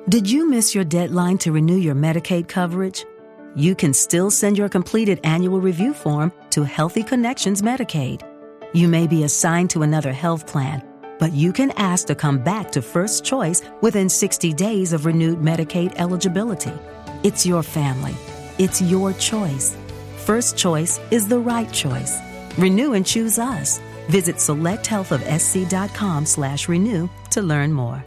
Did you miss your deadline to renew your Medicaid coverage? You can still send your completed annual review form to Healthy Connections Medicaid. You may be assigned to another health plan, but you can ask to come back to First Choice within 60 days of renewed Medicaid eligibility. It's your family. It's your choice. First Choice is the right choice. Renew and choose us. Visit selecthealthofsc.com/renew to learn more.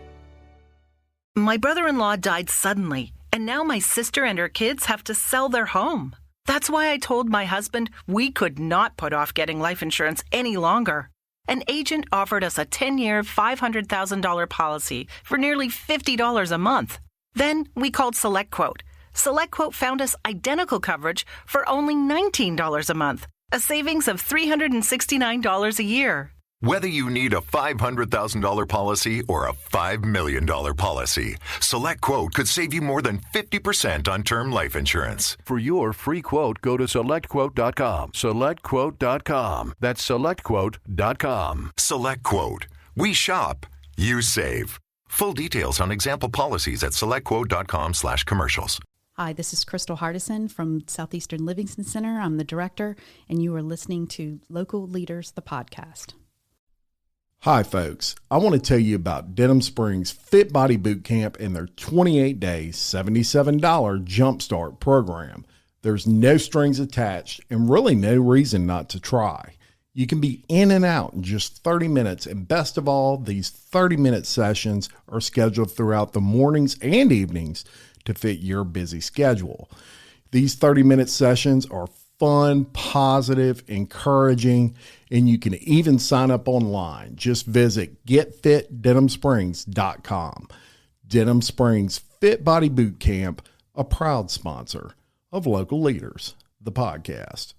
My brother-in-law died suddenly, and now my sister and her kids have to sell their home. That's why I told my husband we could not put off getting life insurance any longer. An agent offered us a 10-year, $500,000 policy for nearly $50 a month. Then we called SelectQuote. SelectQuote found us identical coverage for only $19 a month, a savings of $369 a year. Whether you need a $500,000 policy or a $5 million policy, SelectQuote could save you more than 50% on term life insurance. For your free quote, go to SelectQuote.com. SelectQuote.com. That's SelectQuote.com. SelectQuote. We shop. You save. Full details on example policies at SelectQuote.com/commercials. Hi, this is Crystal Hardison from Southeastern Livingston Center. I'm the director, and you are listening to Local Leaders, the podcast. Hi, folks. I want to tell you about Denham Springs Fit Body Boot Camp and their 28-day, $77 Jumpstart program. There's no strings attached and really no reason not to try. You can be in and out in just 30 minutes, and best of all, these 30-minute sessions are scheduled throughout the mornings and evenings to fit your busy schedule. These 30-minute sessions are fun, positive, encouraging, and you can even sign up online. Just visit getfitdenhamsprings.com. Denham Springs Fit Body Boot Camp, a proud sponsor of Local Leaders, the podcast.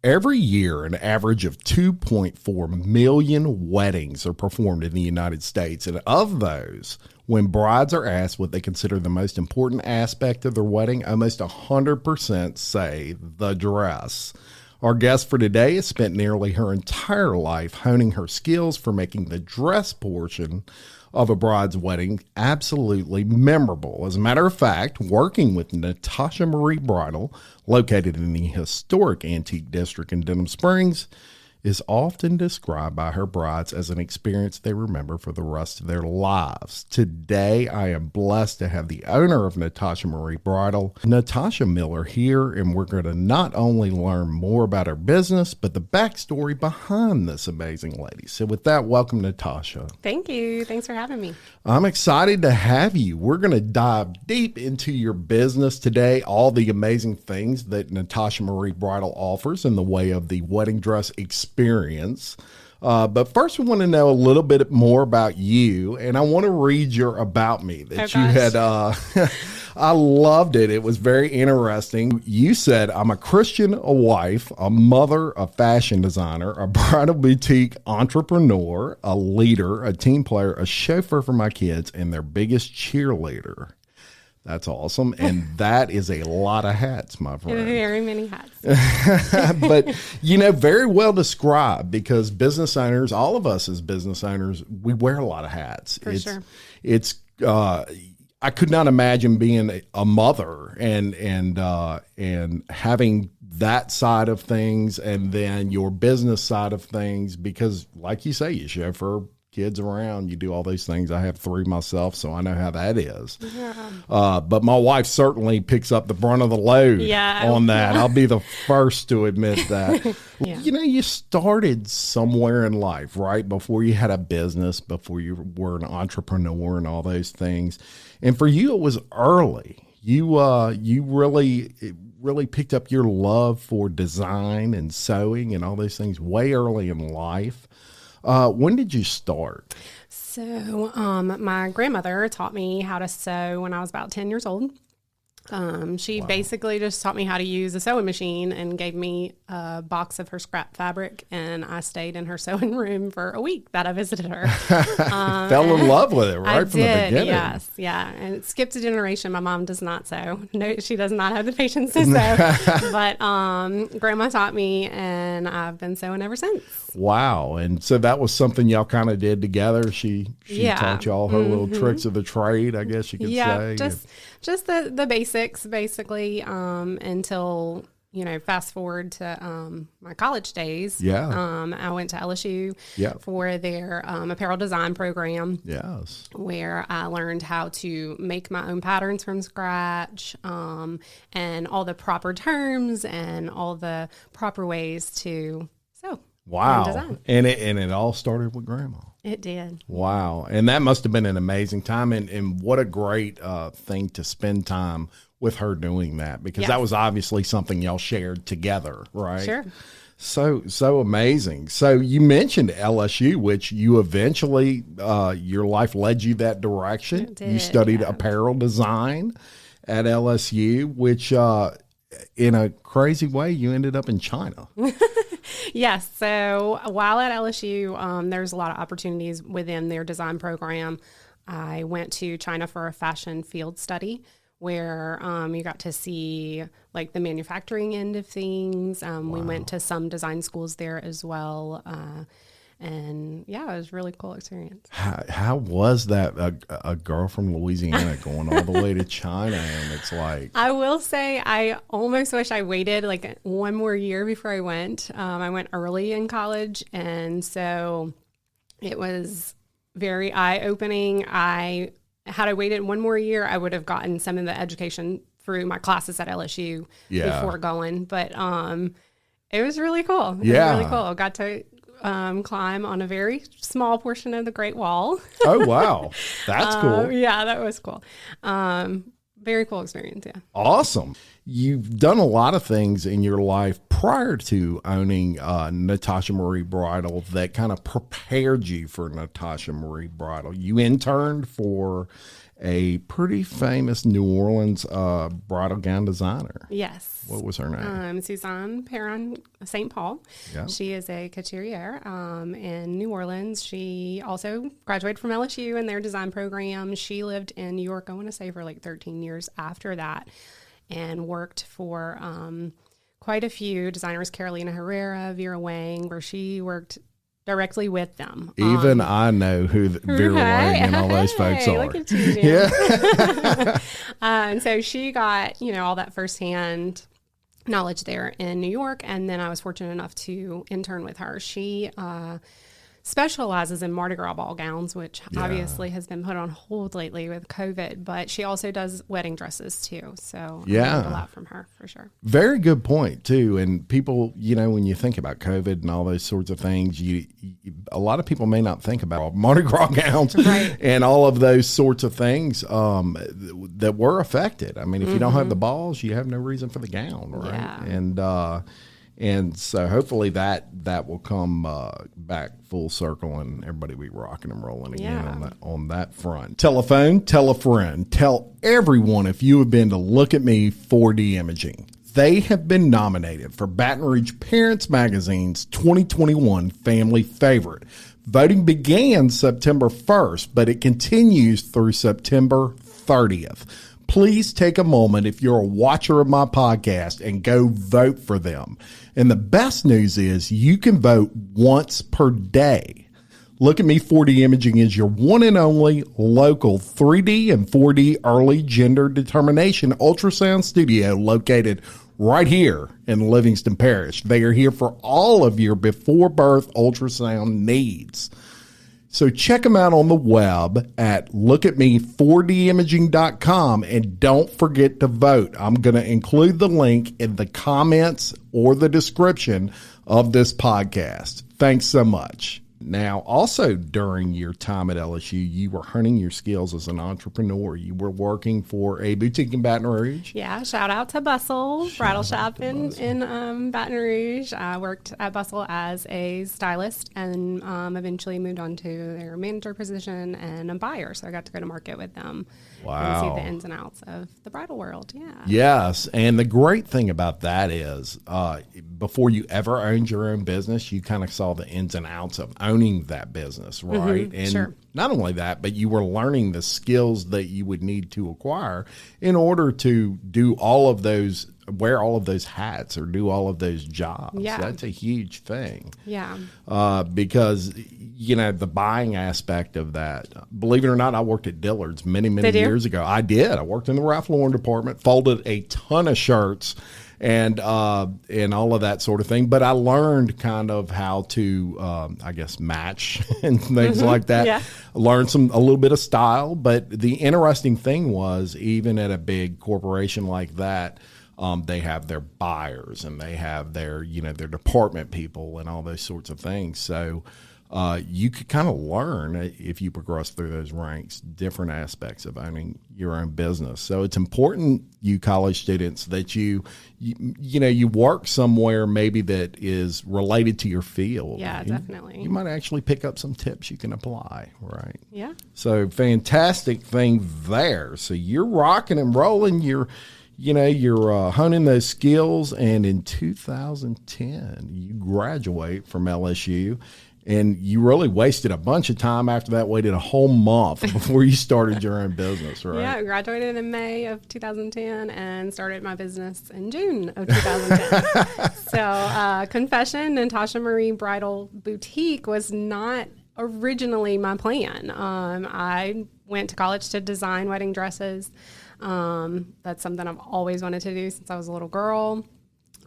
Every year, an average of 2.4 million weddings are performed in the United States. And of those, when brides are asked what they consider the most important aspect of their wedding, almost 100% say the dress. Our guest for today has spent nearly her entire life honing her skills for making the dress portion of a bride's wedding absolutely memorable. As a matter of fact, working with Natasha Marie Bridal, located in the historic Antique District in Denham Springs, is often described by her brides as an experience they remember for the rest of their lives. Today, I am blessed to have the owner of Natasha Marie Bridal, Natasha Miller, here, and we're going to not only learn more about her business, but the backstory behind this amazing lady. So with that, welcome, Natasha. Thank you. Thanks for having me. I'm excited to have you. We're going to dive deep into your business today, all the amazing things that Natasha Marie Bridal offers in the way of the wedding dress experience. But first, we want to know a little bit more about you, and I want to read your About Me that you had. I loved it. It was very interesting. You said, I'm a Christian, a wife, a mother, a fashion designer, a bridal boutique entrepreneur, a leader, a team player, a chauffeur for my kids, and their biggest cheerleader. That's awesome. And that is a lot of hats, my friend. Very many hats. But, very well described, because business owners, all of us as business owners, we wear a lot of hats. For sure. I could not imagine being a mother and having that side of things and then your business side of things, because like you say, you chauffeur kids around, you do all those things. I have 3 myself, so I know how that is. Yeah. But my wife certainly picks up the brunt of the load on that. I'll be the first to admit that. Yeah. You started somewhere in life, right? Before you had a business, before you were an entrepreneur and all those things. And for you, it was early. You really picked up your love for design and sewing and all those things way early in life. When did you start? So my grandmother taught me how to sew when I was about 10 years old. She basically just taught me how to use a sewing machine and gave me a box of her scrap fabric, and I stayed in her sewing room for a week that I visited her. Fell in love with it right from the beginning. Yes, yeah. And it skipped a generation. My mom does not sew. No, she does not have the patience to sew. But Grandma taught me, and I've been sewing ever since. Wow. And so that was something y'all kind of did together. She taught y'all her little tricks of the trade, I guess you could say. Just the basics, basically, until, fast forward to my college days. Yeah. I went to LSU for their apparel design program. Yes. Where I learned how to make my own patterns from scratch, and all the proper terms and all the proper ways to sew. Wow. And it all started with Grandma. It did. Wow. And that must have been an amazing time. And what a great thing to spend time with her doing that, because that was obviously something y'all shared together, right? Sure. So amazing. So you mentioned LSU, which you eventually, your life led you that direction. It did, you studied apparel design at LSU, which in a crazy way, you ended up in China. Yes. So while at LSU, there's a lot of opportunities within their design program. I went to China for a fashion field study where you got to see like the manufacturing end of things. We went to some design schools there as well. And it was a really cool experience. How was that? A girl from Louisiana going all the way to China, and it's like, I will say I almost wish I waited like one more year before I went. I went early in college, and so it was very eye-opening. Had I waited one more year, I would have gotten some of the education through my classes at LSU before going. But it was really cool. It was really cool. I got to climb on a very small portion of the Great Wall. Oh, wow. That's cool. Yeah, that was cool. Very cool experience, yeah. Awesome. You've done a lot of things in your life prior to owning Natasha Marie Bridal that kind of prepared you for Natasha Marie Bridal. You interned for a pretty famous New Orleans bridal gown designer. Yes. What was her name? Suzanne Perron St. Paul. Yeah. She is a couturier in New Orleans. She also graduated from LSU in their design program. She lived in New York, I want to say, for like 13 years after that, and worked for quite a few designers, Carolina Herrera, Vera Wang, where she worked directly with them. Even I know who Vera Wang and all those folks are. Look at you, Jim. Yeah. And so she got, all that firsthand knowledge there in New York. And then I was fortunate enough to intern with her. She specializes in Mardi Gras ball gowns, which obviously has been put on hold lately with COVID, but she also does wedding dresses too. So I learned a lot from her for sure. Very good point too. And people, when you think about COVID and all those sorts of things, a lot of people may not think about Mardi Gras gowns and all of those sorts of things that were affected. I mean, if you don't have the balls, you have no reason for the gown, right? Yeah. And so hopefully that will come back full circle and everybody be rocking and rolling again on that front. Telephone, tell a friend, tell everyone if you have been to Look at Me 4D Imaging. They have been nominated for Baton Rouge Parents Magazine's 2021 Family Favorite. Voting began September 1st, but it continues through September 30th. Please take a moment if you're a watcher of my podcast and go vote for them. And the best news is you can vote once per day. Look at Me 4D Imaging is your one and only local 3D and 4D early gender determination ultrasound studio located right here in Livingston Parish. They are here for all of your before birth ultrasound needs. So check them out on the web at lookatme4dimaging.com and don't forget to vote. I'm going to include the link in the comments or the description of this podcast. Thanks so much. Now, also during your time at LSU, you were honing your skills as an entrepreneur. You were working for a boutique in Baton Rouge. Yeah, shout out to Bustle Bridal Shop in Baton Rouge. I worked at Bustle as a stylist and eventually moved on to their manager position and a buyer. So I got to go to market with them and see the ins and outs of the bridal world. Yeah. Yes, and the great thing about that is before you ever owned your own business, you kind of saw the ins and outs of owning that business, right? And sure. Not only that, but you were learning the skills that you would need to acquire in order to do all of those, wear all of those hats or do all of those jobs. Yeah. That's a huge thing. Yeah. Because, the buying aspect of that, believe it or not, I worked at Dillard's many years ago. I did. I worked in the Ralph Lauren department, folded a ton of shirts and all of that sort of thing. But I learned kind of how to, match and things like that. Yeah. I learned a little bit of style. But the interesting thing was, even at a big corporation like that, they have their buyers and they have their department people and all those sorts of things. So you could kind of learn, if you progress through those ranks, different aspects of owning your own business. So it's important, you college students, that you work somewhere maybe that is related to your field. Yeah, definitely. You might actually pick up some tips you can apply, right? Yeah. So fantastic thing there. So you're rocking and rolling. You're honing those skills, and in 2010, you graduate from LSU, and you really wasted a bunch of time after that, waited a whole month before you started your own business, right? Yeah, I graduated in May of 2010 and started my business in June of 2010. So, confession, Natasha Marie Bridal Boutique was not originally my plan. I went to college to design wedding dresses. That's something I've always wanted to do since I was a little girl.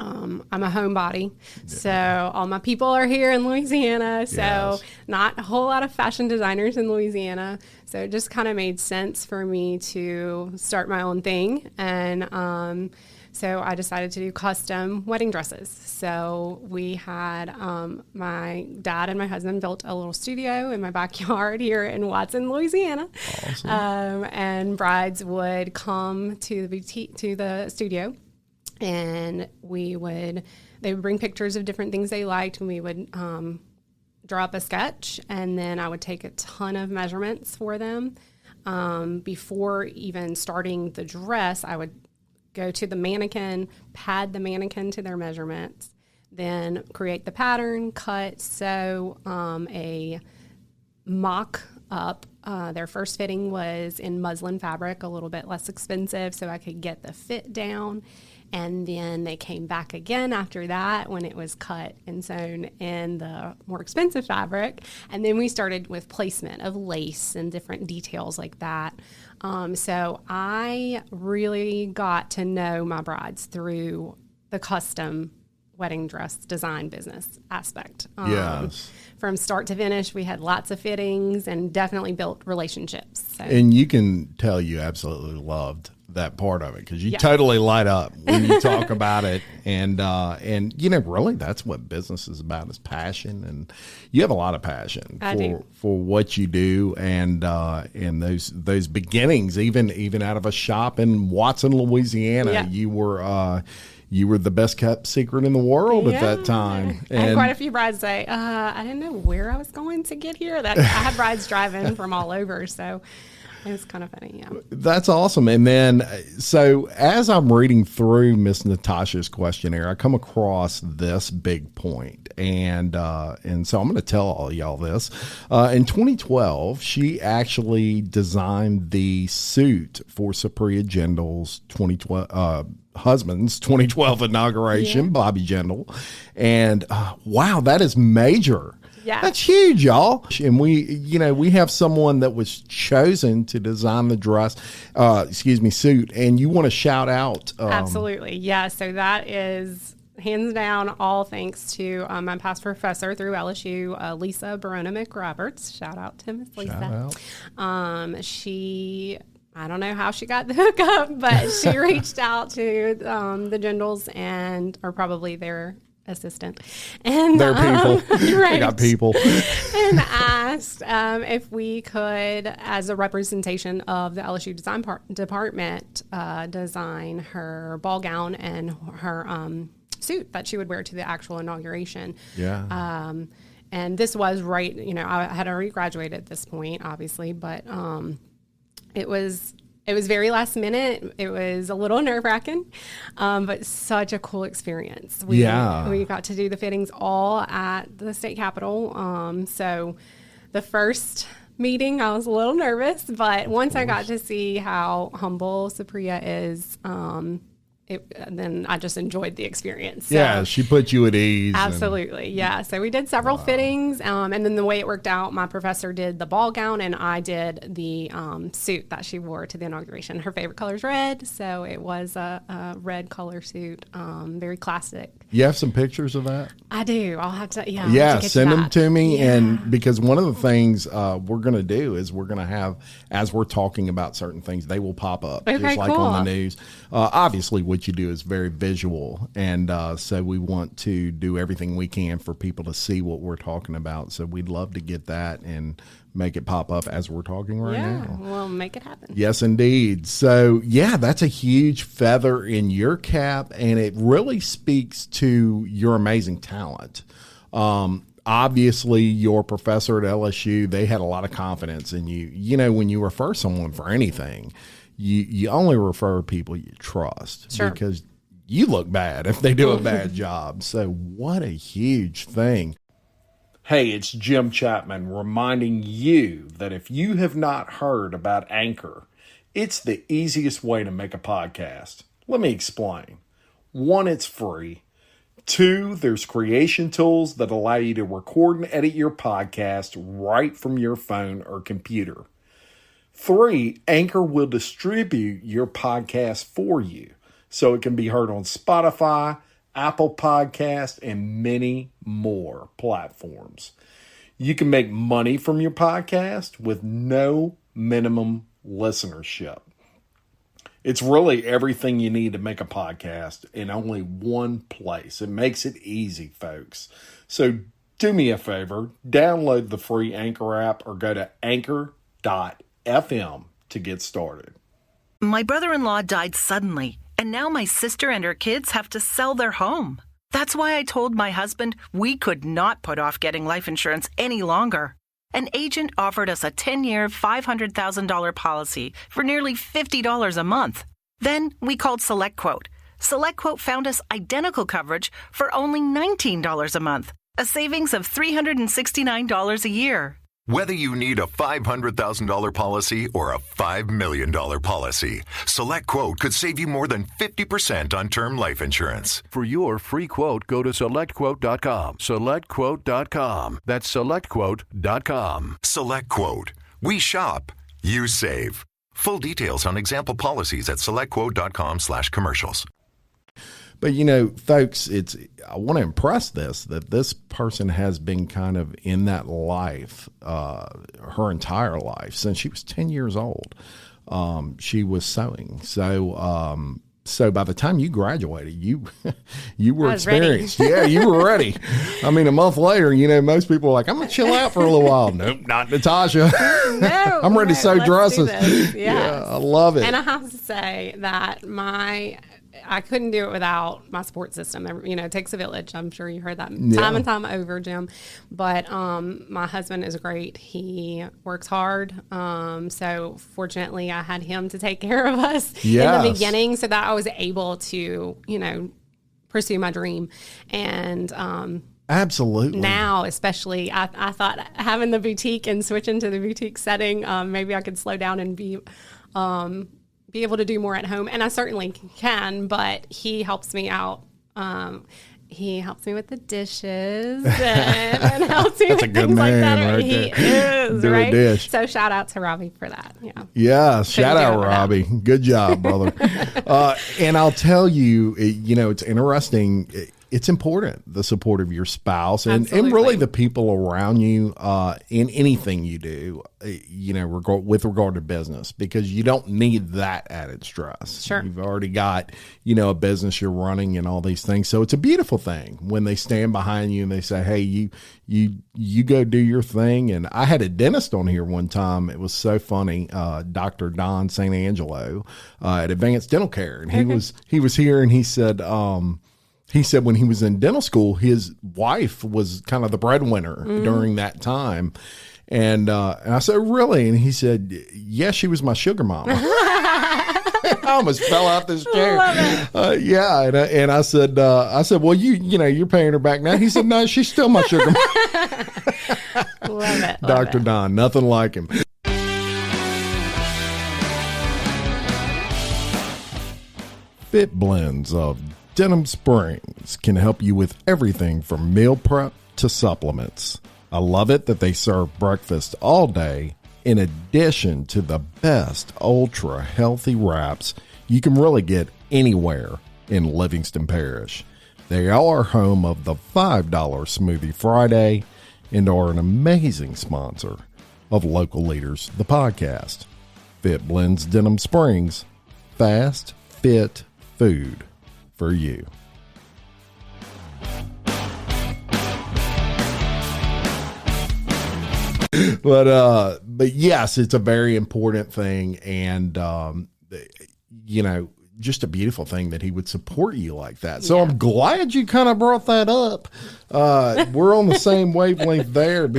I'm a homebody, so all my people are here in Louisiana, so not a whole lot of fashion designers in Louisiana, so it just kind of made sense for me to start my own thing, and so I decided to do custom wedding dresses. So we had my dad and my husband built a little studio in my backyard here in Watson, Louisiana. Awesome. And brides would come to the studio, and they would bring pictures of different things they liked, and we would draw up a sketch, and then I would take a ton of measurements for them. Before even starting the dress, I would go to the mannequin, pad the mannequin to their measurements, then create the pattern, cut, sew a mock up. Their first fitting was in muslin fabric, a little bit less expensive, so I could get the fit down. And then they came back again after that when it was cut and sewn in the more expensive fabric. And then we started with placement of lace and different details like that. So I really got to know my brides through the custom wedding dress design business aspect. Yes. From start to finish, we had lots of fittings and definitely built relationships. So. And you can tell you absolutely loved that part of it, because you totally light up when you talk about it, and really that's what business is about, is passion, and you have a lot of passion for what you do, and those beginnings, even out of a shop in Watson, Louisiana, you were the best kept secret in the world at that time. And I had quite a few brides say, I didn't know where I was going to get here. I had brides driving from all over, so it was kind of funny, yeah. That's awesome. And then, so as I'm reading through Miss Natasha's questionnaire, I come across this big point. And so I'm going to tell all y'all this. In 2012, she actually designed the suit for Sapria Gendel's 2012 husband's 2012 inauguration, Bobby Gendel. And wow, that is major. Yeah. That's huge, y'all. And we have someone that was chosen to design the dress, suit, and you want to shout out. Absolutely. Yeah. So that is hands down all thanks to my past professor through LSU, Lisa Barona McRoberts. Shout out to Miss Lisa. I don't know how she got the hookup, but she reached out to the Gendels or probably their assistant. And They're people. right. They got people. And asked if we could, as a representation of the LSU design department, design her ball gown and her suit that she would wear to the actual inauguration. Yeah. And this was right, I had already graduated at this point, obviously, but it was very last minute. It was a little nerve-wracking, but such a cool experience. We got to do the fittings all at the state capitol. So the first meeting, I was a little nervous, but once I got to see how humble Supriya is, then I just enjoyed the experience. So. Yeah, she put you at ease. Absolutely, yeah. So we did several fittings, and then the way it worked out, my professor did the ball gown, and I did the suit that she wore to the inauguration. Her favorite color is red, so it was a red color suit, very classic. You have some pictures of that? I do. I'll have to, send them to me. Yeah. And because one of the things we're going to do is we're going to have, as we're talking about certain things, they will pop up, okay, just like cool. on the news. Obviously, what you do is very visual, and so we want to do everything we can for people to see what we're talking about. So we'd love to get that and make it pop up as we're talking right now. We'll make it happen. Yes, indeed. So, yeah, that's a huge feather in your cap, and it really speaks to your amazing talent. Obviously, your professor at LSU, they had a lot of confidence in you. You know, when you refer someone for anything, you only refer people you trust. Sure. Because you look bad if they do a bad job. So what a huge thing. Hey, it's Jim Chapman reminding you that if you have not heard about Anchor, it's the easiest way to make a podcast. Let me explain. 1, it's free. 2, there's creation tools that allow you to record and edit your podcast right from your phone or computer. 3, Anchor will distribute your podcast for you so it can be heard on Spotify, Apple Podcasts, and many more platforms. You can make money from your podcast with no minimum listenership. It's really everything you need to make a podcast in only one place. It makes it easy, folks. So do me a favor, download the free Anchor app or go to anchor.fm to get started. My brother-in-law died suddenly, and now my sister and her kids have to sell their home. That's why I told my husband we could not put off getting life insurance any longer. An agent offered us a 10-year, $500,000 policy for nearly $50 a month. Then we called SelectQuote. SelectQuote found us identical coverage for only $19 a month, a savings of $369 a year. Whether you need a $500,000 policy or a $5 million policy, SelectQuote could save you more than 50% on term life insurance. For your free quote, go to SelectQuote.com. SelectQuote.com. That's SelectQuote.com. SelectQuote. We shop. You save. Full details on example policies at SelectQuote.com/commercials. But, you know, folks, I want to impress that this person has been kind of in that life her entire life. Since she was 10 years old, she was sewing. So by the time you graduated, you were experienced. Yeah, you were ready. I mean, a month later, you know, most people are like, I'm going to chill out for a little while. Nope, not Natasha. No, I'm ready to sew dresses. Yes. Yeah, I love it. And I have to say that I couldn't do it without my support system. You know, it takes a village. I'm sure you heard that time and time over, Jim. But my husband is great. He works hard. So fortunately, I had him to take care of us in the beginning so that I was able to, you know, pursue my dream. And absolutely. Now, especially, I thought having the boutique and switching to the boutique setting, maybe I could slow down and be able to do more at home. And I certainly can, but he helps me out. He helps me with the dishes and helps me with things like that. Right he there. is, Do right? a dish. So shout out to Robbie for that. Yeah, shout out, Robbie. Good job, brother. And I'll tell you, you know, it's interesting. it's important, the support of your spouse and Absolutely. really the people around you in anything you do, with regard to business, because you don't need that added stress. Sure. You've already got, a business you're running and all these things. So it's a beautiful thing when they stand behind you and they say, hey, you go do your thing. And I had a dentist on here one time. It was so funny. Dr. Don St. Angelo at Advanced Dental Care. And he was here and he said when he was in dental school, his wife was kind of the breadwinner during that time. And I said, really? And he said, yeah, she was my sugar mama. I almost fell out this chair. Yeah. And I said, well, you're paying her back now. He said, no, she's still my sugar mama. Love it. Dr. Don, nothing like him. Fit blends of Denham Springs can help you with everything from meal prep to supplements. I love it that they serve breakfast all day in addition to the best ultra healthy wraps you can really get anywhere in Livingston Parish. They are home of the $5 Smoothie Friday and are an amazing sponsor of Local Leaders, the podcast. Fit Blends Denham Springs, fast, fit food for you. But yes, it's a very important thing, and just a beautiful thing that he would support you like that. So I'm glad you kind of brought that up. We're on the same wavelength there.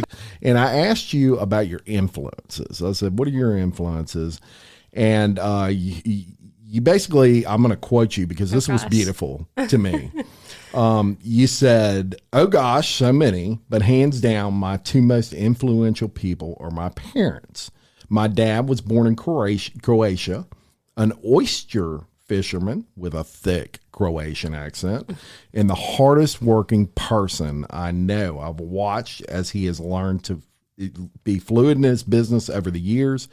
And I asked you about your influences. I said, what are your influences? And you basically, I'm going to quote you because this was beautiful to me. You said, oh gosh, so many, but hands down, my two most influential people are my parents. My dad was born in Croatia, an oyster fisherman with a thick Croatian accent, and the hardest working person I know. I've watched as he has learned to be fluid in his business over the years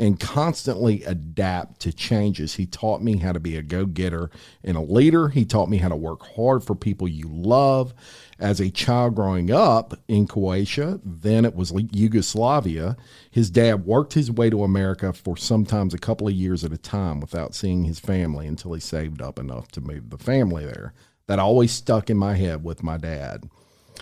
and constantly adapt to changes. He taught me how to be a go-getter and a leader. He taught me how to work hard for people you love. As a child growing up in Croatia, then it was Yugoslavia, his dad worked his way to America for sometimes a couple of years at a time without seeing his family until he saved up enough to move the family there. That always stuck in my head with my dad.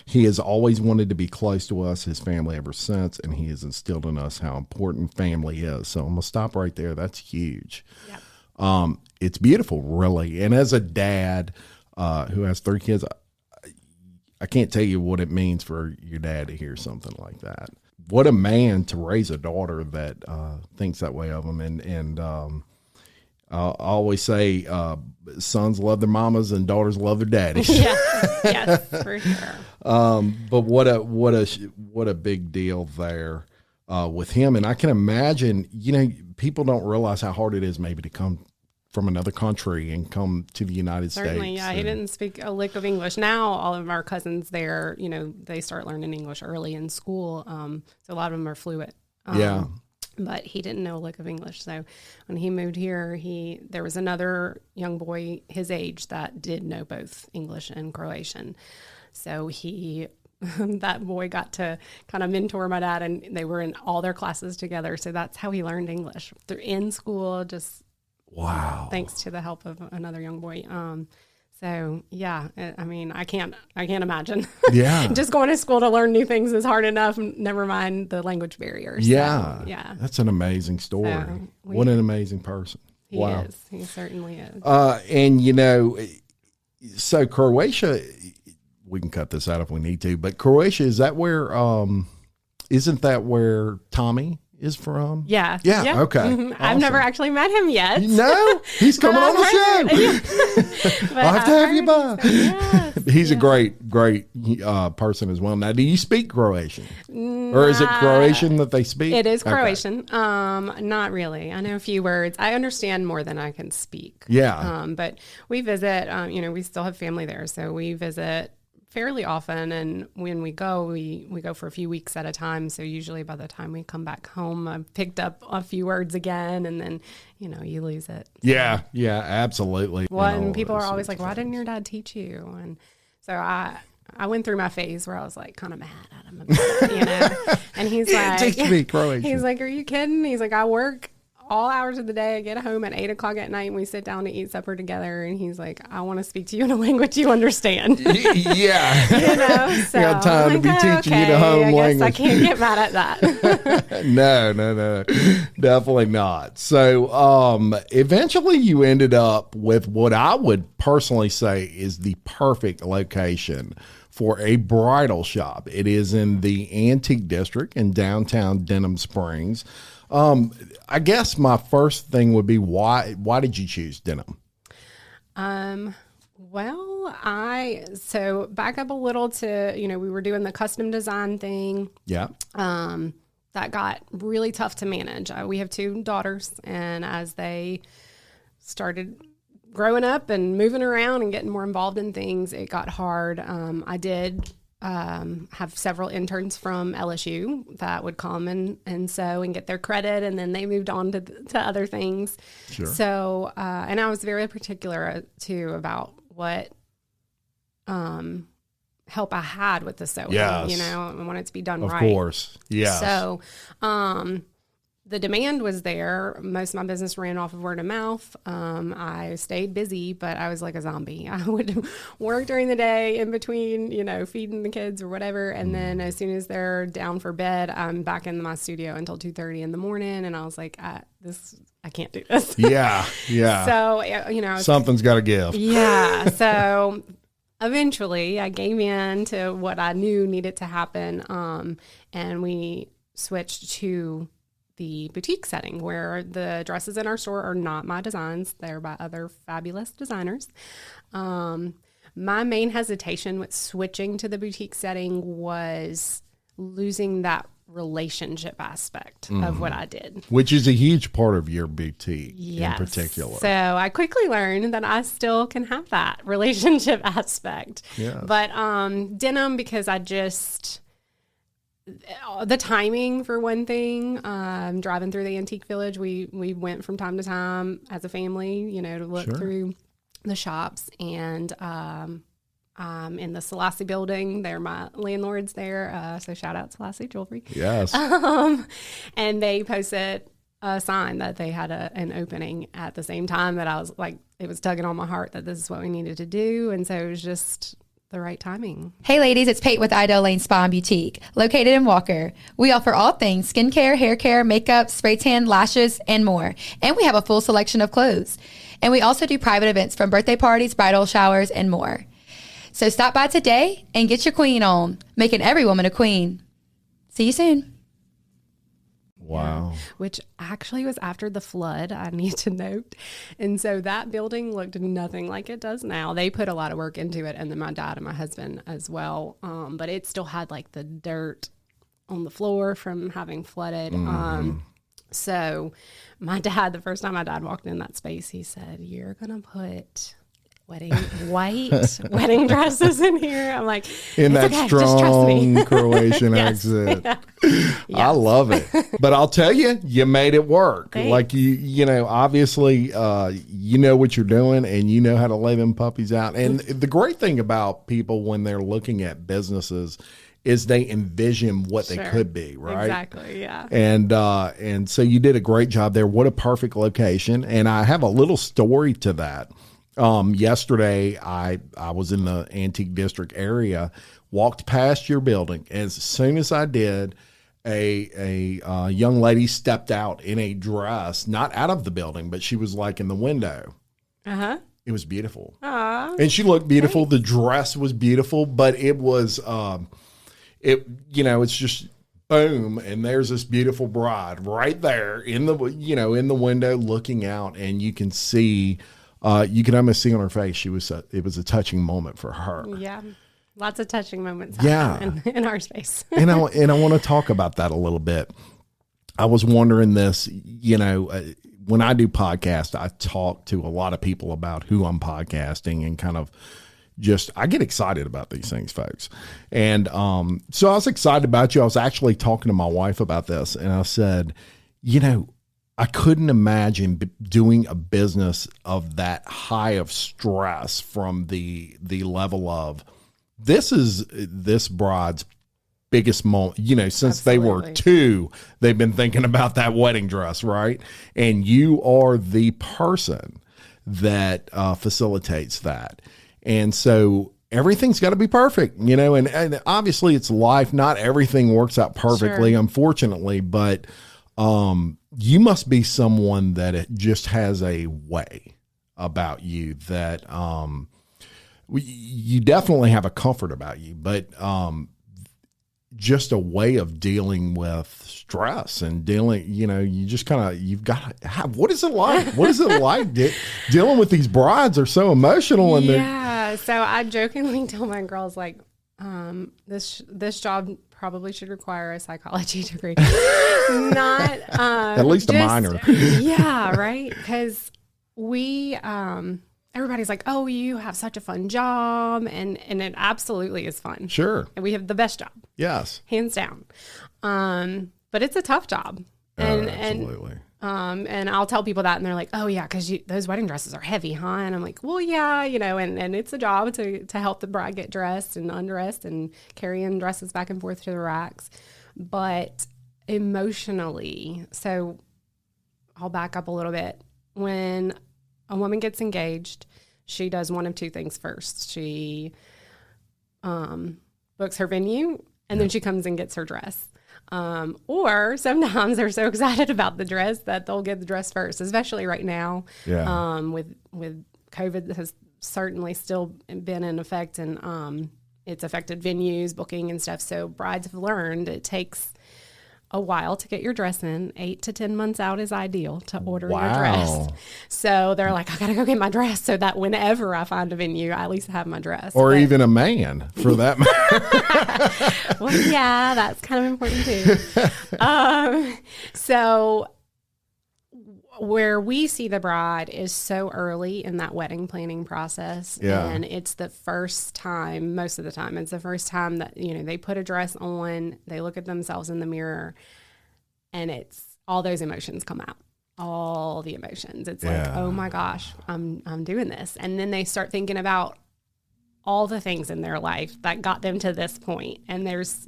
He has always wanted to be close to us, his family, ever since, and he has instilled in us how important family is. So I'm going to stop right there. That's huge. Yep. It's beautiful, really. And as a dad who has 3 kids, I can't tell you what it means for your dad to hear something like that. What a man to raise a daughter that thinks that way of him. And I always say sons love their mamas and daughters love their daddies. Yes, for sure. But what a big deal there with him. And I can imagine, people don't realize how hard it is maybe to come from another country and come to the United States. Certainly, yeah. He didn't speak a lick of English. Now all of our cousins there, they start learning English early in school. So a lot of them are fluent. But he didn't know a lick of English. So when he moved here, there was another young boy his age that did know both English and Croatian. So that boy got to kind of mentor my dad, and they were in all their classes together. So that's how he learned English. They're in school, just wow, thanks to the help of another young boy. So yeah, I mean, I can't imagine. Yeah. Just going to school to learn new things is hard enough. Never mind the language barriers. Yeah. So, yeah. That's an amazing story. What an amazing person. He is. He certainly is. And so Croatia, we can cut this out if we need to, but Croatia, is that where, isn't that where Tommy is from? Yeah. Okay. Mm-hmm. Awesome. I've never actually met him yet. No, he's coming on the show. I'll have to have you by. Yes, he's a great person as well. Now, do you speak Croatian? Or is it Croatian that they speak? It is Croatian. Okay. Not really. I know a few words. I understand more than I can speak. Yeah. But we visit, we still have family there. So we visit fairly often, and when we go, we go for a few weeks at a time. So usually by the time we come back home, I've picked up a few words again, and then you lose it. So. Yeah, absolutely. Well, and people are always like, "Why didn't your dad teach you?" And So I went through my phase where I was like kind of mad at him about it, And he's like, teach me Croatian. He's like, are you kidding? He's like, I work all hours of the day. I get home at 8:00 at night and we sit down to eat supper together. And he's like, I want to speak to you in a language you understand. Yeah. So you got time to be teaching you the home language. I can't get mad at that. No, definitely not. So eventually you ended up with what I would personally say is the perfect location for a bridal shop. It is in the Antique District in downtown Denham Springs. I guess my first thing would be why did you choose Denham? Well, so back up a little to, we were doing the custom design thing. Yeah. That got really tough to manage. We have 2 daughters, and as they started growing up and moving around and getting more involved in things, it got hard. I did have several interns from LSU that would come and sew and get their credit, and then they moved on to other things. Sure. So, and I was very particular too about what help I had with the sewing. Yes. I wanted it to be done right. Of course. Yeah. So, the demand was there. Most of my business ran off of word of mouth. I stayed busy, but I was like a zombie. I would work during the day in between, feeding the kids or whatever. And then as soon as they're down for bed, I'm back in my studio until 2:30 in the morning. And I was like, I can't do this. Yeah. So, something's got to give. Yeah. So eventually I gave in to what I knew needed to happen. And we switched to the boutique setting where the dresses in our store are not my designs. They're by other fabulous designers. My main hesitation with switching to the boutique setting was losing that relationship aspect of what I did. Which is a huge part of your boutique in particular. So I quickly learned that I still can have that relationship aspect. Yes. But denim, because the timing for one thing, driving through the Antique Village, we went from time to time as a family, to look through the shops, and in the Selassie building, they're my landlords there. So shout out Selassie Jewelry. Yes. And they posted a sign that they had an opening at the same time that I was like, it was tugging on my heart that this is what we needed to do. And so it was just the right timing. Hey ladies, it's Pate with Idell Lane Spa and Boutique, located in Walker. We offer all things skincare, hair care, makeup, spray tan, lashes, and more. And we have a full selection of clothes. And we also do private events from birthday parties, bridal showers, and more. So stop by today and get your queen on, making every woman a queen. See you soon. Wow. Which actually was after the flood, I need to note. And so that building looked nothing like it does now. They put a lot of work into it, and then my dad and my husband as well. But it still had like the dirt on the floor from having flooded. So my dad, the first time my dad walked in that space, he said, "You're going to put white wedding dresses in here." I'm like, in that okay, strong Croatian accent. Yes. I love it. But I'll tell you, you made it work. Thanks. Like obviously, you know what you're doing, and you know how to lay them puppies out. And the great thing about people when they're looking at businesses is they envision what they could be, right? Exactly, yeah. And so you did a great job there. What a perfect location. And I have a little story to that. Yesterday, I was in the Antique District area, walked past your building. As soon as I did, a young lady stepped out in a dress, not out of the building, but she was like in the window. Uh-huh. It was beautiful. Aww. And she looked beautiful. Thanks. The dress was beautiful, but it was, it's just boom. And there's this beautiful bride right there in the window looking out, and you can see, you can almost see on her face, it was a touching moment for her. Yeah. Lots of touching moments in our space. and I want to talk about that a little bit. I was wondering this, when I do podcasts, I talk to a lot of people about who I'm podcasting and kind of I get excited about these things, folks. And so I was excited about you. I was actually talking to my wife about this, and I said, I couldn't imagine doing a business of that high of stress from the level of this is this bride's biggest moment, since they were 2, they've been thinking about that wedding dress, right? And you are the person that facilitates that. And so everything's got to be perfect, and obviously it's life. Not everything works out perfectly, sure, unfortunately, but you must be someone that it just has a way about you that you definitely have a comfort about you, but just a way of dealing with stress and dealing, you just you've got to have, what is it like? What is it like dealing with these brides are so emotional? And so I jokingly tell my girls, like, this job probably should require a psychology degree. Not at least a minor. Yeah, right. Because we everybody's like, oh, you have such a fun job. And it absolutely is fun. Sure. And we have the best job. Yes. Hands down. But it's a tough job. Absolutely. And I'll tell people that, and they're like, oh yeah, because those wedding dresses are heavy, huh? And I'm like, well, yeah, and it's a job to help the bride get dressed and undressed and carrying dresses back and forth to the racks. But emotionally, so I'll back up a little bit. When a woman gets engaged, she does one of 2 things first. She books her venue, and then she comes and gets her dress. Or sometimes they're so excited about the dress that they'll get the dress first, especially right now. Yeah. With COVID has certainly still been in effect, and it's affected venues, booking and stuff. So brides have learned it takes a while to get your dress in. 8 to 10 months out is ideal to order your dress. So they're like, I got to go get my dress so that whenever I find a venue, I at least have my dress. Or even a man for that matter. Well, yeah, that's kind of important too. So where we see the bride is so early in that wedding planning process. Yeah. And it's the first time, most of the time, it's the first time that, they put a dress on, they look at themselves in the mirror, and it's all those emotions come out. All the emotions. It's like, oh my gosh, I'm doing this. And then they start thinking about all the things in their life that got them to this point. And there's,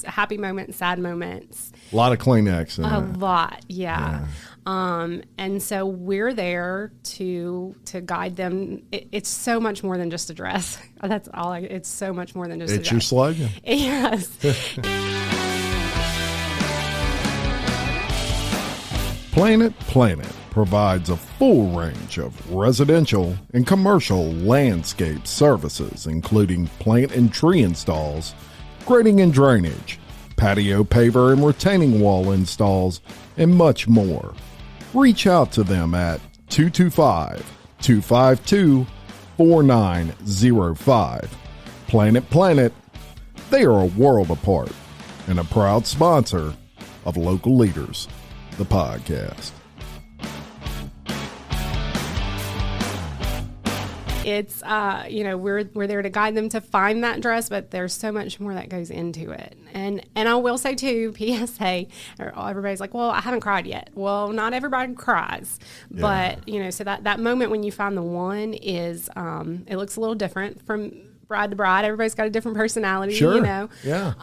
happy moments, sad moments. A lot of Kleenex. A lot. Yeah. And so we're there to guide them. It's so much more than just a dress. That's all. It's so much more than just a dress. It's your slogan. Yes. Planet provides a full range of residential and commercial landscape services, including plant and tree installs, grading and drainage, patio paver and retaining wall installs, and much more. Reach out to them at 225-252-4905. Planet, they are a world apart and a proud sponsor of Local Leaders, the podcast. It's, we're there to guide them to find that dress, but there's so much more that goes into it. And I will say too, PSA, everybody's like, well, I haven't cried yet. Well, not everybody cries, but so that moment when you find the one is, it looks a little different from bride to bride. Everybody's got a different personality, Yeah.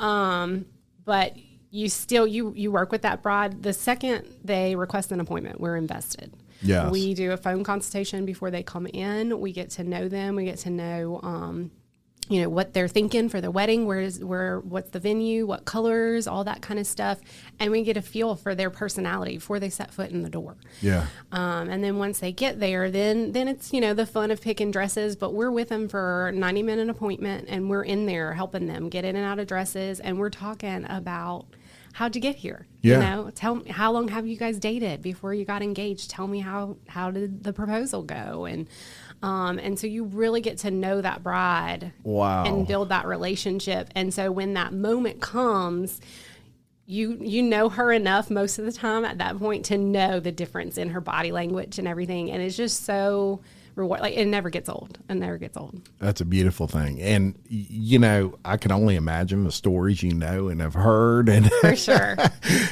But you still, you work with that bride. The second they request an appointment, we're invested. Yes. We do a phone consultation before they come in. We get to know them. We get to know, what they're thinking for the wedding. What's the venue? What colors? All that kind of stuff. And we get a feel for their personality before they set foot in the door. Yeah. And then once they get there, then it's the fun of picking dresses. But we're with them for a 90-minute appointment, and we're in there helping them get in and out of dresses. And we're talking about how'd you get here? Yeah. Tell me, how long have you guys dated before you got engaged? Tell me how did the proposal go? And so you really get to know that bride. Wow. And build that relationship. And so when that moment comes, you know her enough most of the time at that point to know the difference in her body language and everything. And it's just so reward. Like, it never gets old. It never gets old. That's a beautiful thing. And, I can only imagine the stories and have heard. And for sure.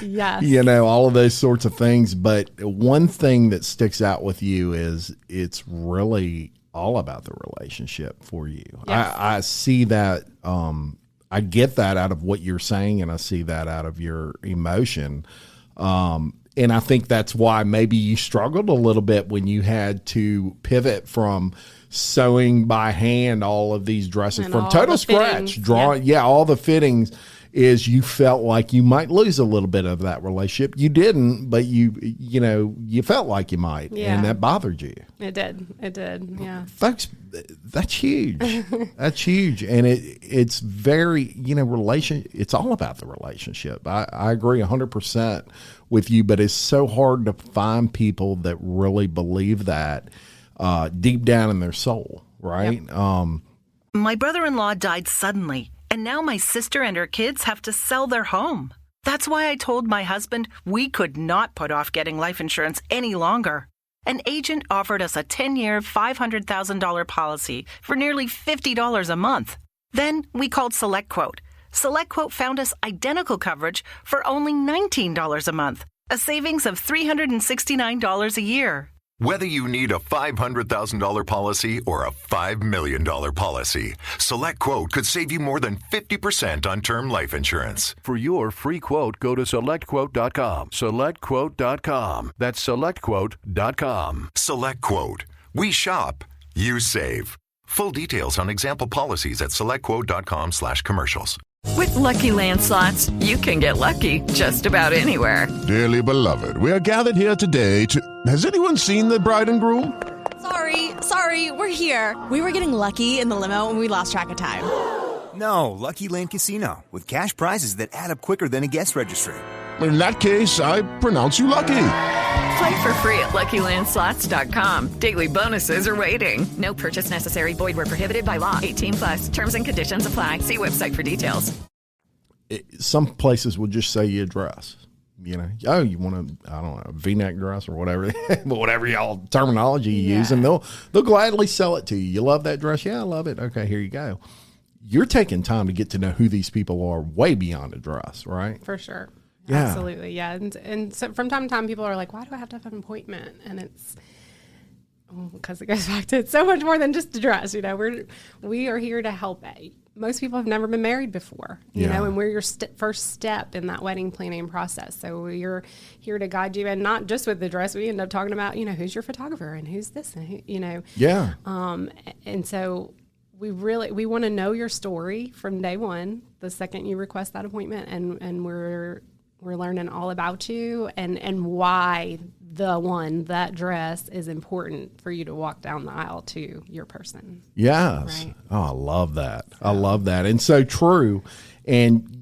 Yes. All of those sorts of things. But one thing that sticks out with you is it's really all about the relationship for you. Yes. I see that. I get that out of what you're saying, and I see that out of your emotion. And I think that's why maybe you struggled a little bit when you had to pivot from sewing by hand all of these dresses And from all total the scratch, fittings. drawing, all the fittings. Is you felt like you might lose a little bit of that relationship. You didn't, but you felt like you might, and that bothered you. It did. Yeah. Folks, that's huge. That's huge. And it's very, it's all about the relationship. I agree 100% with you, but it's so hard to find people that really believe that deep down in their soul, right? Yep. My brother-in-law died suddenly, and now my sister and her kids have to sell their home. That's why I told my husband we could not put off getting life insurance any longer. An agent offered us a 10-year, $500,000 policy for nearly $50 a month. Then we called SelectQuote. SelectQuote found us identical coverage for only $19 a month, a savings of $369 a year. Whether you need a $500,000 policy or a $5 million policy, SelectQuote could save you more than 50% on term life insurance. For your free quote, go to SelectQuote.com. SelectQuote.com. That's SelectQuote.com. SelectQuote. We shop, you save. Full details on example policies at SelectQuote.com/commercials. With Lucky Land Slots, you can get lucky just about anywhere. Dearly beloved, we are gathered here today to... Has anyone seen the bride and groom? Sorry, we're here. We were getting lucky in the limo and we lost track of time. No, Lucky Land Casino, with cash prizes that add up quicker than a guest registry. In that case, I pronounce you lucky. Play for free at LuckyLandSlots.com. Daily bonuses are waiting. No purchase necessary. Void where prohibited by law. 18+. Terms and conditions apply. See website for details. Some places will just say you a dress. Oh, you want a, I don't know, a V-neck dress or whatever, whatever y'all terminology you use, and they'll gladly sell it to you. You love that dress? Yeah, I love it. Okay, here you go. You're taking time to get to know who these people are way beyond a dress, right? For sure. Yeah. Absolutely. Yeah. And so from time to time, people are like, why do I have to have an appointment? And it's because it goes back to it's so much more than just a dress. We are here to help. Most people have never been married before, and we're your first step in that wedding planning process. So we're here to guide you, and not just with the dress. We end up talking about, who's your photographer and who's this, and Yeah. And so we want to know your story from day one, the second you request that appointment, and we're learning all about you and why that dress is important for you to walk down the aisle to your person. Yes. Right? Oh, I love that. I love that. And so true. And,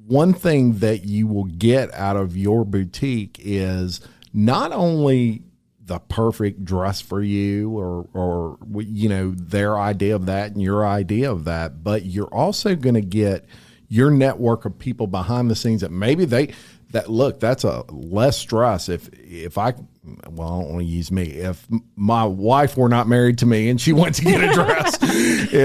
one thing that you will get out of your boutique is not only the perfect dress for you or their idea of that and your idea of that, but you're also going to get your network of people behind the scenes that maybe that's a less stress. If I don't want to use me. If my wife were not married to me and she went to get a dress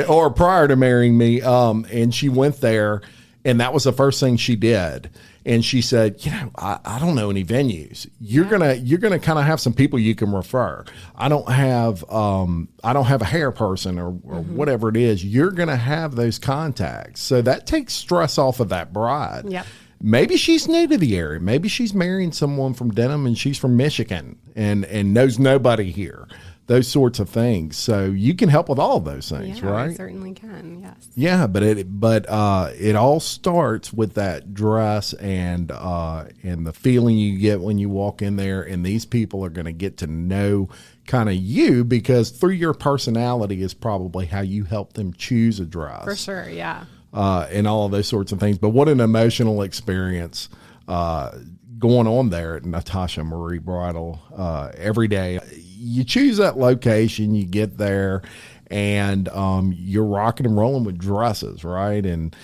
or prior to marrying me, and she went there and that was the first thing she did. And she said, I don't know any venues. You're gonna kind of have some people you can refer. I don't have a hair person or whatever it is. You're gonna have those contacts, so that takes stress off of that bride. Yep. Maybe she's new to the area. Maybe she's marrying someone from Denham and she's from Michigan and knows nobody here. Those sorts of things. So you can help with all of those things, right? I certainly can. Yes. Yeah, but it all starts with that dress and the feeling you get when you walk in there, and these people are going to get to know kind of you because through your personality is probably how you help them choose a dress. For sure, yeah. And all of those sorts of things. But what an emotional experience going on there at Natasha Marie Bridal every day. You choose that location, you get there, and you're rocking and rolling with dresses, right? And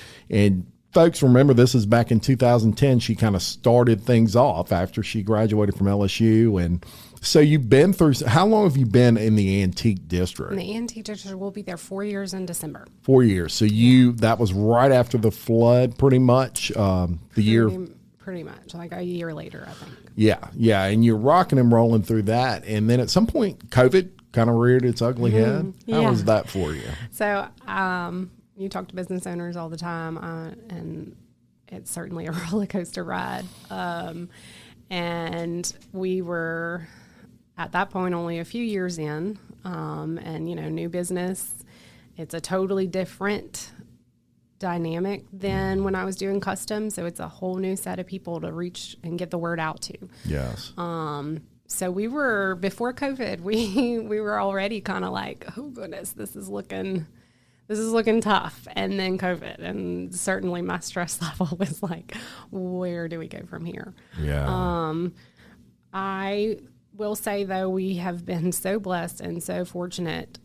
folks, remember, this is back in 2010. She kind of started things off after she graduated from LSU. And so you've been through, how long have you been in the Antique District? In the Antique District, we'll be there 4 years in December. 4 years. So that was right after the flood, pretty much, Pretty much, like a year later, I think. Yeah. And you're rocking and rolling through that. And then at some point, COVID kind of reared its ugly head? How was that for you? So you talk to business owners all the time, and it's certainly a roller coaster ride. And we were at that point only a few years in, and new business. It's a totally different dynamic than when I was doing custom. So it's a whole new set of people to reach and get the word out to. Yes. So we were, before COVID, we were already kind of like, oh goodness, this is looking tough. And then COVID, and certainly my stress level was like, where do we go from here? Yeah. I will say though, we have been so blessed and so fortunate,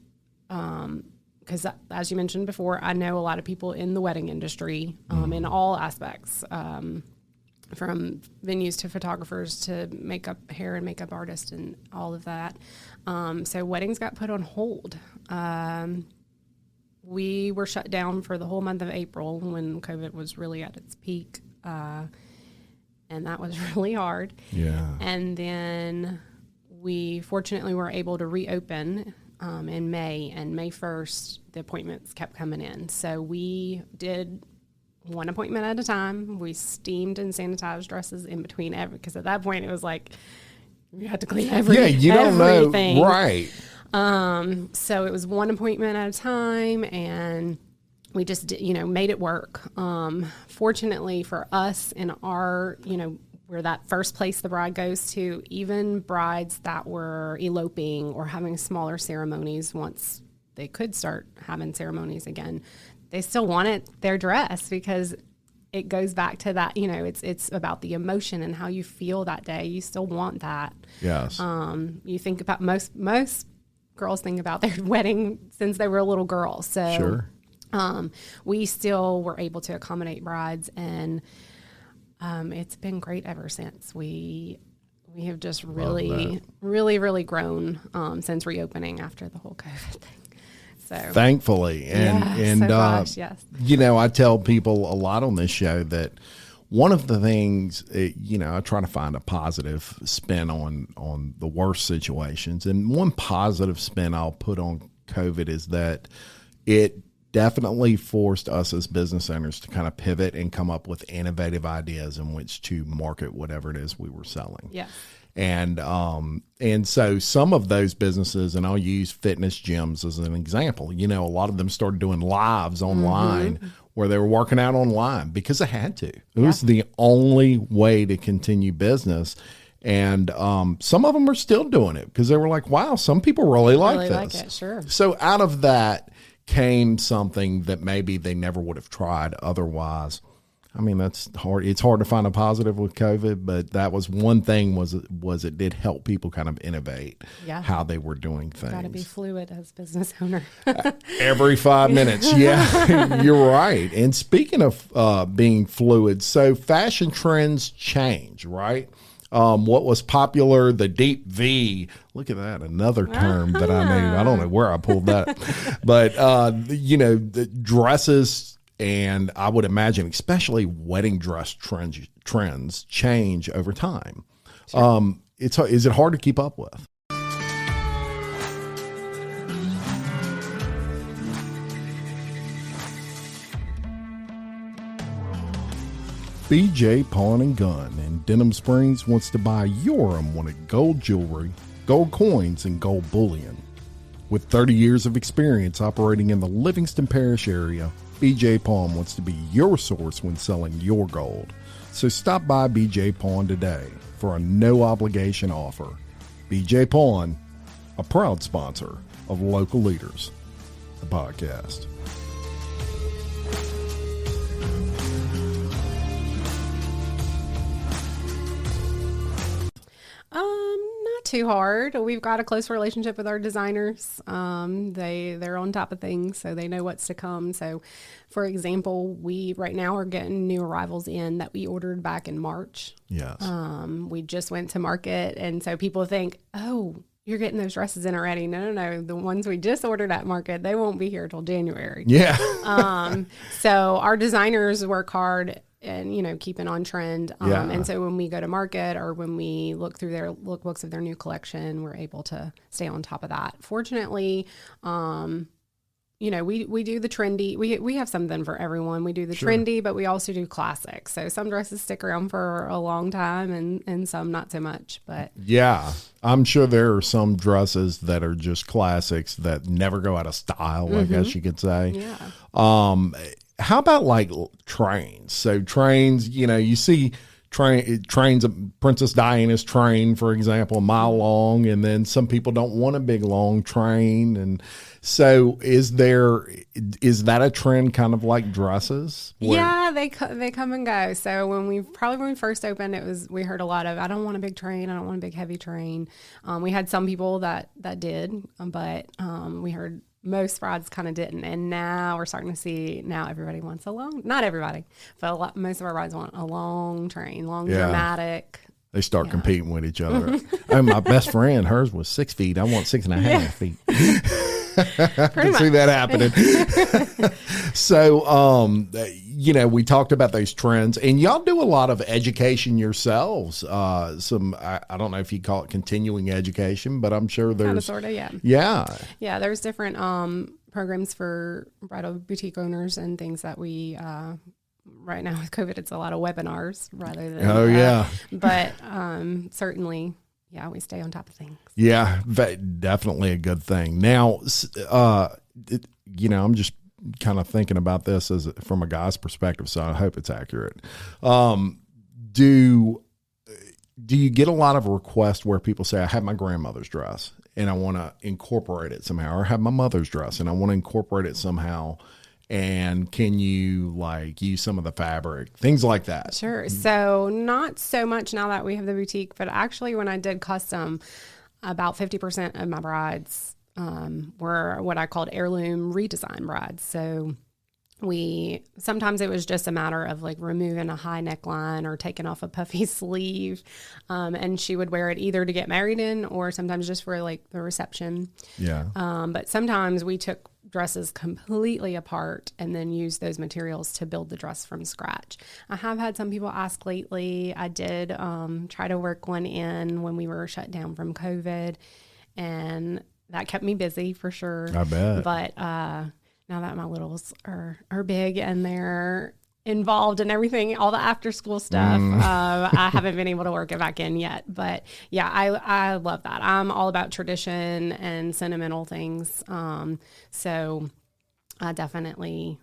because as you mentioned before, I know a lot of people in the wedding industry, in all aspects, from venues to photographers to hair and makeup artists and all of that. So weddings got put on hold. We were shut down for the whole month of April when COVID was really at its peak. And that was really hard. Yeah. And then we fortunately were able to reopen in May, and May 1st, the appointments kept coming in. So we did one appointment at a time. We steamed and sanitized dresses in between because at that point it was like you had to clean everything. Yeah, you don't know. Right. So it was one appointment at a time, and we just made it work. Fortunately for us in our, we're that first place the bride goes to, even brides that were eloping or having smaller ceremonies, once they could start having ceremonies again, they still wanted their dress because it goes back to that, it's about the emotion and how you feel that day. You still want that. Yes. You think about most girls think about their wedding since they were a little girl. So sure. We still were able to accommodate brides, and it's been great ever since. We have just really grown since reopening after the whole COVID thing. So thankfully, yes. I tell people a lot on this show that one of the things, I try to find a positive spin on the worst situations, and one positive spin I'll put on COVID is that it definitely forced us as business owners to kind of pivot and come up with innovative ideas in which to market whatever it is we were selling. Yeah. And so some of those businesses, and I'll use fitness gyms as an example, a lot of them started doing lives online where they were working out online because they had to. It was the only way to continue business. And some of them are still doing it because they were like, wow, some people really like this. Like it, sure. So out of that came something that maybe they never would have tried otherwise. I mean, that's hard. It's hard to find a positive with COVID, but that was one thing was it did help people kind of innovate how they were doing things. Got to be fluid as business owner. Every 5 minutes. Yeah, you're right. And speaking of being fluid, so fashion trends change, right? What was popular, the deep V, look at that, another term that I knew. I don't know where I pulled that. But, the dresses, and I would imagine especially wedding dress trends change over time. Sure. Is it hard to keep up with? BJ Pawn and Gun in Denham Springs wants to buy your unwanted gold jewelry, gold coins, and gold bullion. With 30 years of experience operating in the Livingston Parish area, BJ Pawn wants to be your source when selling your gold. So stop by BJ Pawn today for a no-obligation offer. BJ Pawn, a proud sponsor of Local Leaders, the podcast. Not too hard. We've got a close relationship with our designers. They're on top of things, so they know what's to come. So, for example, we right now are getting new arrivals in that we ordered back in March. Yes. We just went to market, and so people think, oh, you're getting those dresses in already. No. The ones we just ordered at market, they won't be here till January. Yeah. So our designers work hard and, you know, keeping on trend. Yeah. And so when we go to market or when we look through their lookbooks of their new collection, we're able to stay on top of that. Fortunately, you know, we do the trendy. We have something for everyone. We do the trendy, but we also do classics. So some dresses stick around for a long time and some not so much. But yeah, I'm sure there are some dresses that are just classics that never go out of style, I guess you could say. Yeah. How about like trains? So trains, you know, you see trains, Princess Diana's train, for example, a mile long, and then some people don't want a big long train. And so is that a trend kind of like dresses? Yeah, they come and go. So when we first opened, we heard a lot of, I don't want a big train. I don't want a big heavy train. We had some people that did, but we heard most brides kind of didn't. And now we're starting to see everybody wants not everybody, but most of our brides want a long train, dramatic. They start competing with each other. Oh, my best friend, hers was 6 feet. I want 6.5 feet. I can see that happening. So, you know, we talked about those trends, and y'all do a lot of education yourselves. I don't know if you call it continuing education, but I'm sure there's kind of, sort of, yeah. Yeah, there's different programs for bridal boutique owners and things that we right now with COVID, it's a lot of webinars rather than but certainly. Yeah, we stay on top of things. Yeah, definitely a good thing. Now, you know, I'm just kind of thinking about this from a guy's perspective, so I hope it's accurate. Do you get a lot of requests where people say, I have my grandmother's dress and I want to incorporate it somehow, or I have my mother's dress and I want to incorporate it somehow? And can you like use some of the fabric, things like that? Sure. So not so much now that we have the boutique, but actually when I did custom, about 50% of my brides were what I called heirloom redesign brides. So sometimes it was just a matter of like removing a high neckline or taking off a puffy sleeve. And she would wear it either to get married in or sometimes just for like the reception. Yeah. But sometimes we took dresses completely apart and then use those materials to build the dress from scratch. I have had some people ask lately. I did try to work one in when we were shut down from COVID, and that kept me busy for sure. I bet. But now that my littles are big and they're involved in everything, all the after school stuff, I haven't been able to work it back in yet. But yeah, I love that. I'm all about tradition and sentimental things. So I definitely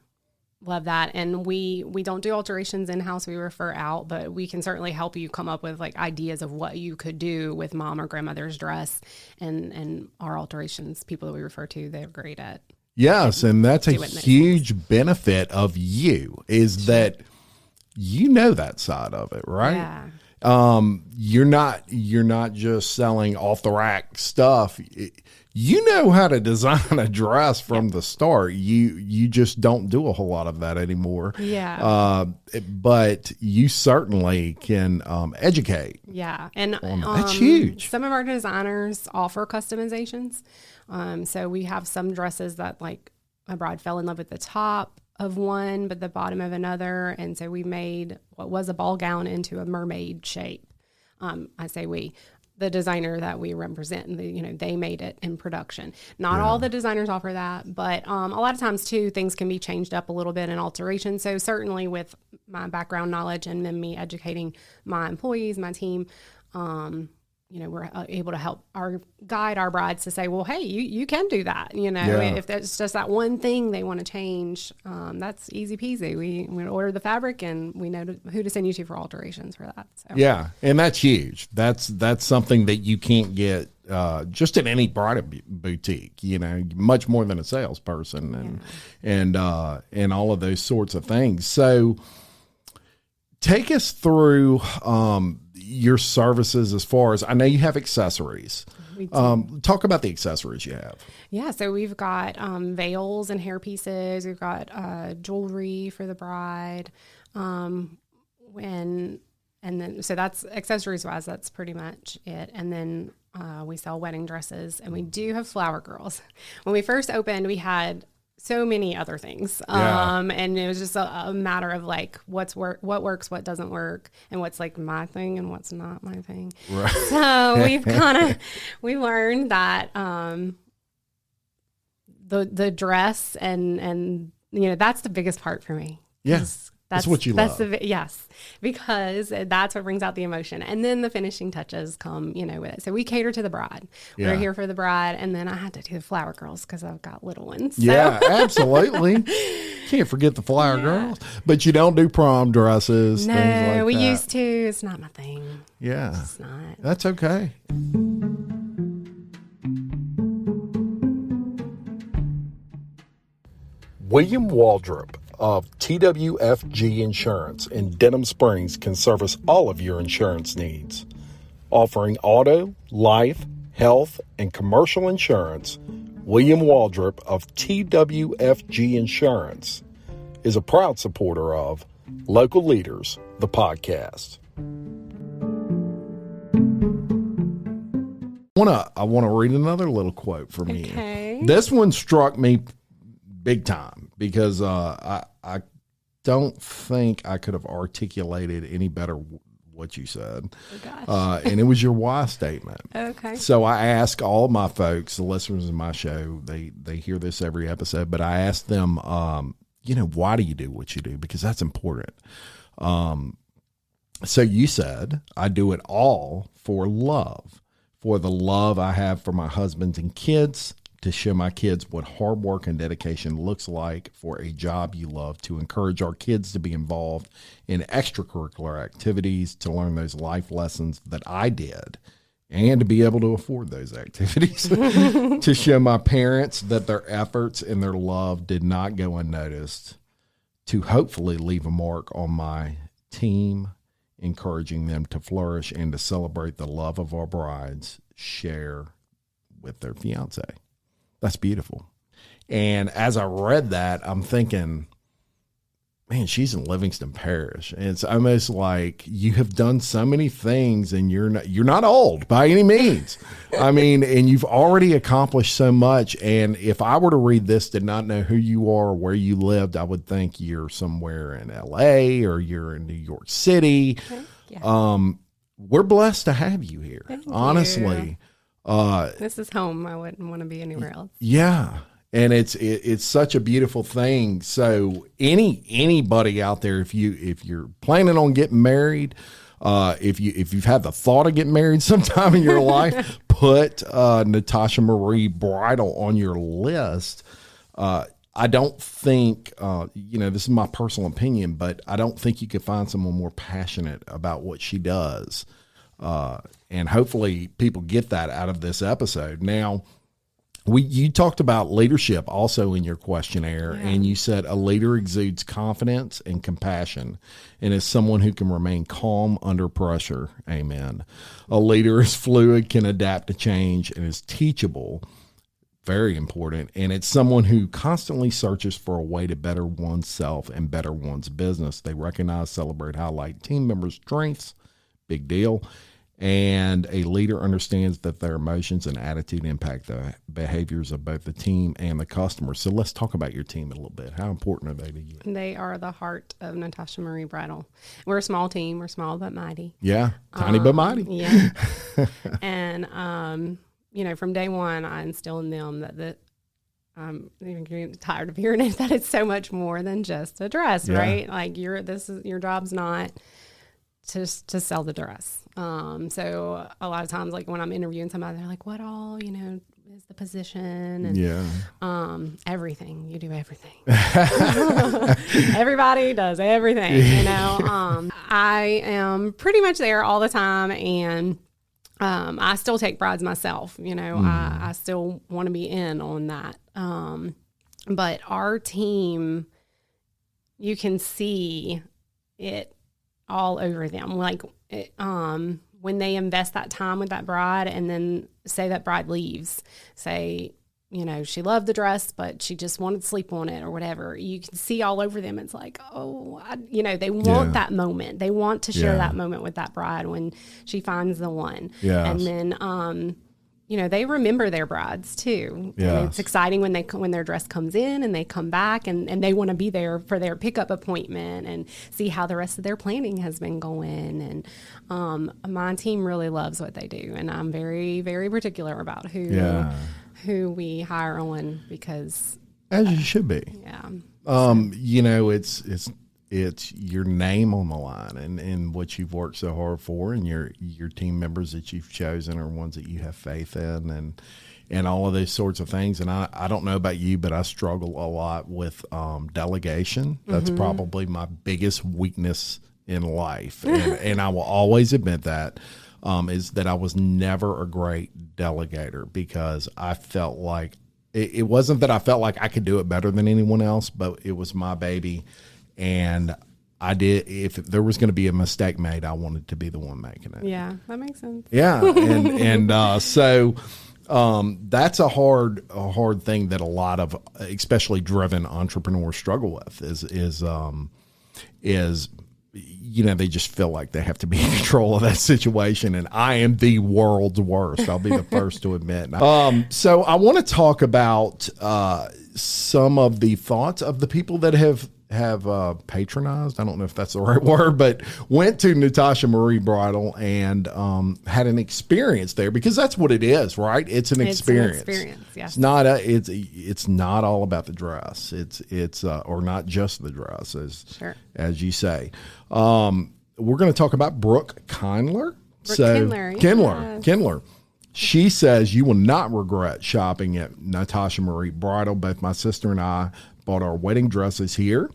love that. And we don't do alterations in-house. We refer out, but we can certainly help you come up with like ideas of what you could do with mom or grandmother's dress, and our alterations, people that we refer to, they're great at. Yes, and that's a huge benefit of you is that you know that side of it, right? Yeah. You're not just selling off the rack stuff. You know how to design a dress from the start. You just don't do a whole lot of that anymore. Yeah. But you certainly can educate. Yeah, and that's huge. Some of our designers offer customizations. So we have some dresses that like a bride fell in love with the top of one, but the bottom of another. And so we made what was a ball gown into a mermaid shape. I say the designer that we represent, they made it in production. Not all the designers offer that, but a lot of times too, things can be changed up a little bit in alteration. So certainly with my background knowledge and then me educating my employees, my team, we're able to help guide our brides to say, well, hey, you can do that. If that's just that one thing they want to change, that's easy peasy. We order the fabric and we know who to send you to for alterations for that. So. Yeah. And that's huge. That's something that you can't get just in any bridal boutique, much more than a salesperson and all of those sorts of things. So take us through, your services as far as I know you have accessories. Talk about the accessories you have. Yeah, so we've got veils and hair pieces. We've got jewelry for the bride. So that's accessories wise, that's pretty much it. And then we sell wedding dresses, and we do have flower girls. When we first opened, we had so many other things. Yeah. And it was just a matter of like what works, what doesn't work, and what's like my thing and what's not my thing. Right. So we learned that the dress and that's the biggest part for me. Yeah. That's what you love. Yes, because that's what brings out the emotion. And then the finishing touches come, with it. So we cater to the bride. Yeah. We're here for the bride. And then I had to do the flower girls because I've got little ones. So. Yeah, absolutely. Can't forget the flower girls. But you don't do prom dresses, no, things like we that. used to. It's not my thing. Yeah. It's not. That's okay. William Waldrop of TWFG Insurance in Denham Springs can service all of your insurance needs. Offering auto, life, health, and commercial insurance, William Waldrop of TWFG Insurance is a proud supporter of Local Leaders, the podcast. I want to read another little quote from you. This one struck me big time because I don't think I could have articulated any better what you said. Oh, gosh. And it was your why statement. Okay. So I ask all my folks, the listeners of my show, they hear this every episode, but I ask them, why do you do what you do? Because that's important. So you said, I do it all for love, for the love I have for my husband and kids, to show my kids what hard work and dedication looks like for a job you love, to encourage our kids to be involved in extracurricular activities, to learn those life lessons that I did, and to be able to afford those activities, to show my parents that their efforts and their love did not go unnoticed, to hopefully leave a mark on my team, encouraging them to flourish and to celebrate the love of our brides share with their fiance. That's beautiful. And as I read that, I'm thinking, man, she's in Livingston Parish. And it's almost like you have done so many things and you're not old by any means. I mean, and you've already accomplished so much. And if I were to read this, did not know who you are or where you lived, I would think you're somewhere in LA or you're in New York City. Okay. Yeah. We're blessed to have you here. Thank honestly. You. This is home. I wouldn't want to be anywhere else. Yeah. And it's such a beautiful thing. So anybody out there, if you're planning on getting married, if you've had the thought of getting married sometime in your life, put Natasha Marie Bridal on your list. I don't think this is my personal opinion, but I don't think you could find someone more passionate about what she does. And hopefully people get that out of this episode. Now, you talked about leadership also in your questionnaire, and you said a leader exudes confidence and compassion and is someone who can remain calm under pressure. Amen. A leader is fluid, can adapt to change, and is teachable. Very important. And it's someone who constantly searches for a way to better oneself and better one's business. They recognize, celebrate, highlight team members' strengths. Big deal. And a leader understands that their emotions and attitude impact the behaviors of both the team and the customer. So let's talk about your team a little bit. How important are they to you? They are the heart of Natasha Marie Bridal. We're a small team. We're small but mighty. Yeah, tiny but mighty. Yeah. And, from day one, I instill in them that I'm even getting tired of hearing it, that it's so much more than just a dress, right? Like your job's not just to sell the dress. So a lot of times, like when I'm interviewing somebody, they're like, what all, is the position? And, everything. You do everything. Everybody does everything, I am pretty much there all the time. And, I still take brides myself, I still want to be in on that. But our team, you can see it all over them. Like, when they invest that time with that bride, and then say that bride leaves, say, she loved the dress, but she just wanted to sleep on it or whatever. You can see all over them. It's like, they want that moment. They want to share that moment with that bride when she finds the one. Yes. And then, they remember their brides too. Yeah. And it's exciting when their dress comes in and they come back and they want to be there for their pickup appointment and see how the rest of their planning has been going. And my team really loves what they do, and I'm very, very particular about who we hire on, because as you should be. Yeah. It's your name on the line, and what you've worked so hard for, and your team members that you've chosen are ones that you have faith in, and all of those sorts of things. And I don't know about you, but I struggle a lot with delegation. That's probably my biggest weakness in life, and I will always admit that, is that I was never a great delegator, because I felt like it wasn't that I felt like I could do it better than anyone else, but it was my baby. And if there was going to be a mistake made, I wanted to be the one making it. Yeah, that makes sense. Yeah. So that's a hard thing that a lot of, especially driven entrepreneurs, struggle with is they just feel like they have to be in control of that situation. And I am the world's worst. I'll be the first to admit. So I want to talk about some of the thoughts of the people that have patronized, I don't know if that's the right word, but went to Natasha Marie Bridal and had an experience there, because that's what it is, right? It's an experience. Yes. It's not all about the dress. It's or not just the dress, as you say. We're going to talk about Brooke Kindler. Kindler. She says, you will not regret shopping at Natasha Marie Bridal. Both my sister and I bought our wedding dresses here.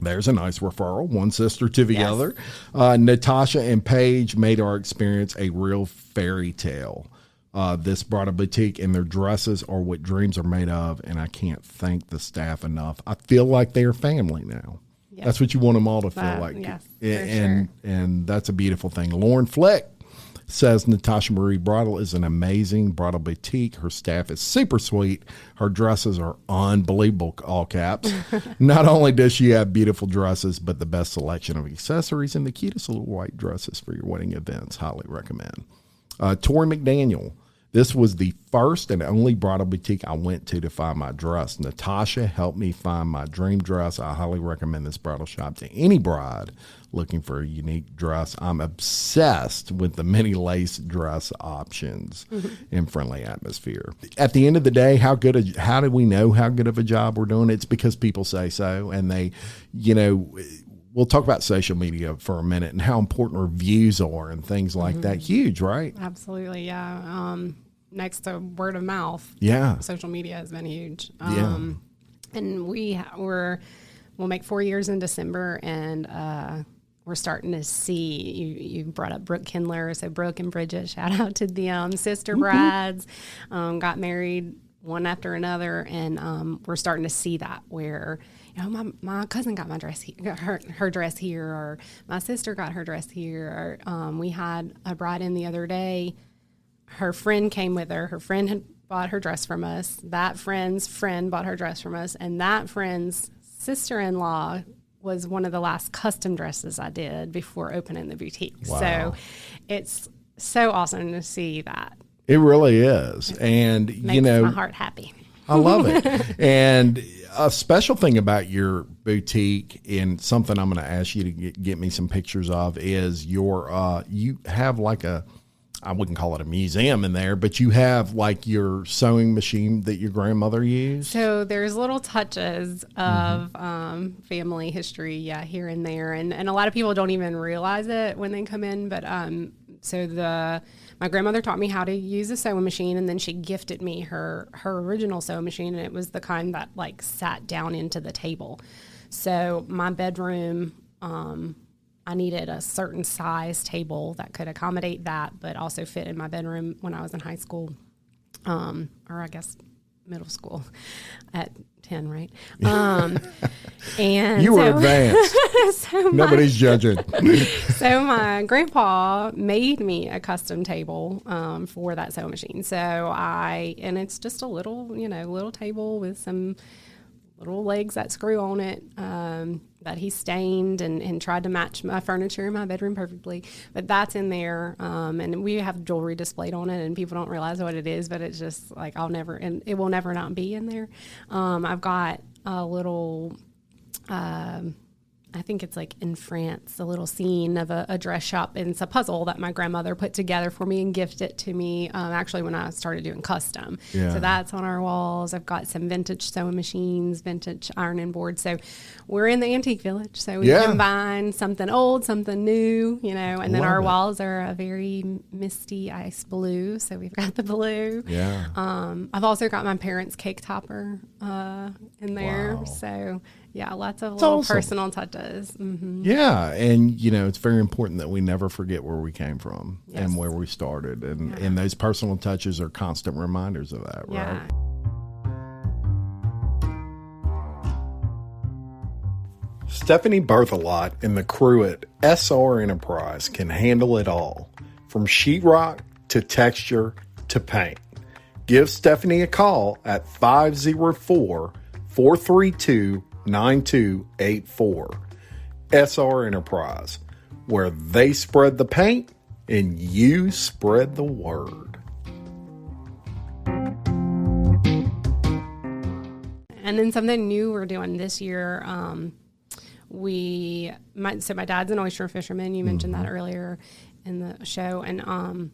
There's a nice referral, one sister to the other. Natasha and Paige made our experience a real fairy tale. This bridal boutique and their dresses are what dreams are made of, and I can't thank the staff enough. I feel like they're family now. Yes. That's what you want them all to feel like. Yes, and that's a beautiful thing. Lauren Fleck says Natasha Marie Bridal is an amazing bridal boutique. Her staff is super sweet. Her dresses are unbelievable, all caps. Not only does she have beautiful dresses, but the best selection of accessories and the cutest little white dresses for your wedding events. Highly recommend. Tori McDaniel. This was the first and only bridal boutique I went to find my dress. Natasha helped me find my dream dress. I highly recommend this bridal shop to any bride looking for a unique dress. I'm obsessed with the many lace dress options and friendly atmosphere. At the end of the day, how do we know how good of a job we're doing? It's because people say so, and they, we'll talk about social media for a minute and how important reviews are and things like that. Huge, right? Absolutely, yeah. Next to word of mouth, social media has been huge. And we'll make 4 years in December, and we're starting to see, you brought up Brooke Kindler, so Brooke and Bridget, shout out to the sister brides, got married one after another, and we're starting to see that where, my cousin got her dress here, or my sister got her dress here, or we had a bride in the other day, her friend came with her, her friend had bought her dress from us, that friend's friend bought her dress from us, and that friend's sister-in-law was one of the last custom dresses I did before opening the boutique. Wow. So it's so awesome to see that. It really is. And, makes my heart happy. I love it. And a special thing about your boutique, and something I'm going to ask you to get me some pictures of, is you have like I wouldn't call it a museum in there, but you have like your sewing machine that your grandmother used. So there's little touches of family history, here and there. And a lot of people don't even realize it when they come in. But my grandmother taught me how to use a sewing machine, and then she gifted me her original sewing machine, and it was the kind that like sat down into the table. So my bedroom, I needed a certain size table that could accommodate that, but also fit in my bedroom when I was in high school, or I guess middle school at 10, right? And you were advanced. Nobody's judging. So my grandpa made me a custom table for that sewing machine. And it's just a little table with some little legs that screw on it that he stained and tried to match my furniture in my bedroom perfectly. But that's in there, and we have jewelry displayed on it, and people don't realize what it is, but it's just like and it will never not be in there. I've got a little... I think it's like in France, a little scene of a dress shop. And it's a puzzle that my grandmother put together for me and gifted it to me actually when I started doing custom. Yeah. So that's on our walls. I've got some vintage sewing machines, vintage ironing boards. So we're in the antique village. So we combine something old, something new, and then our walls are a very misty ice blue. So we've got the blue. Yeah. I've also got my parents' cake topper in there. Wow. So... yeah, lots of little personal touches. Mm-hmm. Yeah, and it's very important that we never forget where we came from and where we started, and those personal touches are constant reminders of that, right? Yeah. Stephanie Berthelot and the crew at SR Enterprise can handle it all, from sheetrock to texture to paint. Give Stephanie a call at 504-432-9284. SR Enterprise, where they spread the paint and you spread the word. And then something new we're doing this year, my dad's an oyster fisherman. You mentioned that earlier in the show. And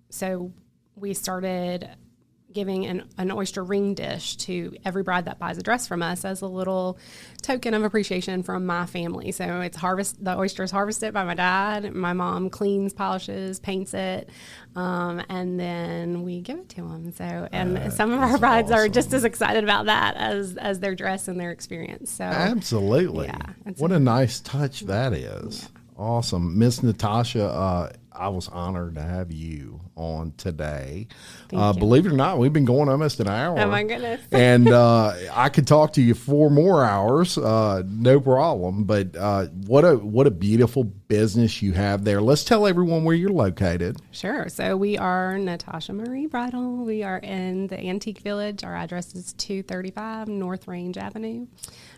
so we started giving an oyster ring dish to every bride that buys a dress from us as a little token of appreciation from my family. So the oyster is harvested by my dad. My mom cleans, polishes, paints it, and then we give it to them. So, and some of our brides are just as excited about that as their dress and their experience. So absolutely. Yeah, what a nice touch that is. Yeah. Awesome. Miss Natasha, I was honored to have you on today. Believe it or not, we've been going almost an hour. Oh, my goodness. And I could talk to you 4 more hours, no problem. But what a beautiful business you have there. Let's tell everyone where you're located. Sure. So we are Natasha Marie Bridal. We are in the Antique Village. Our address is 235 North Range Avenue,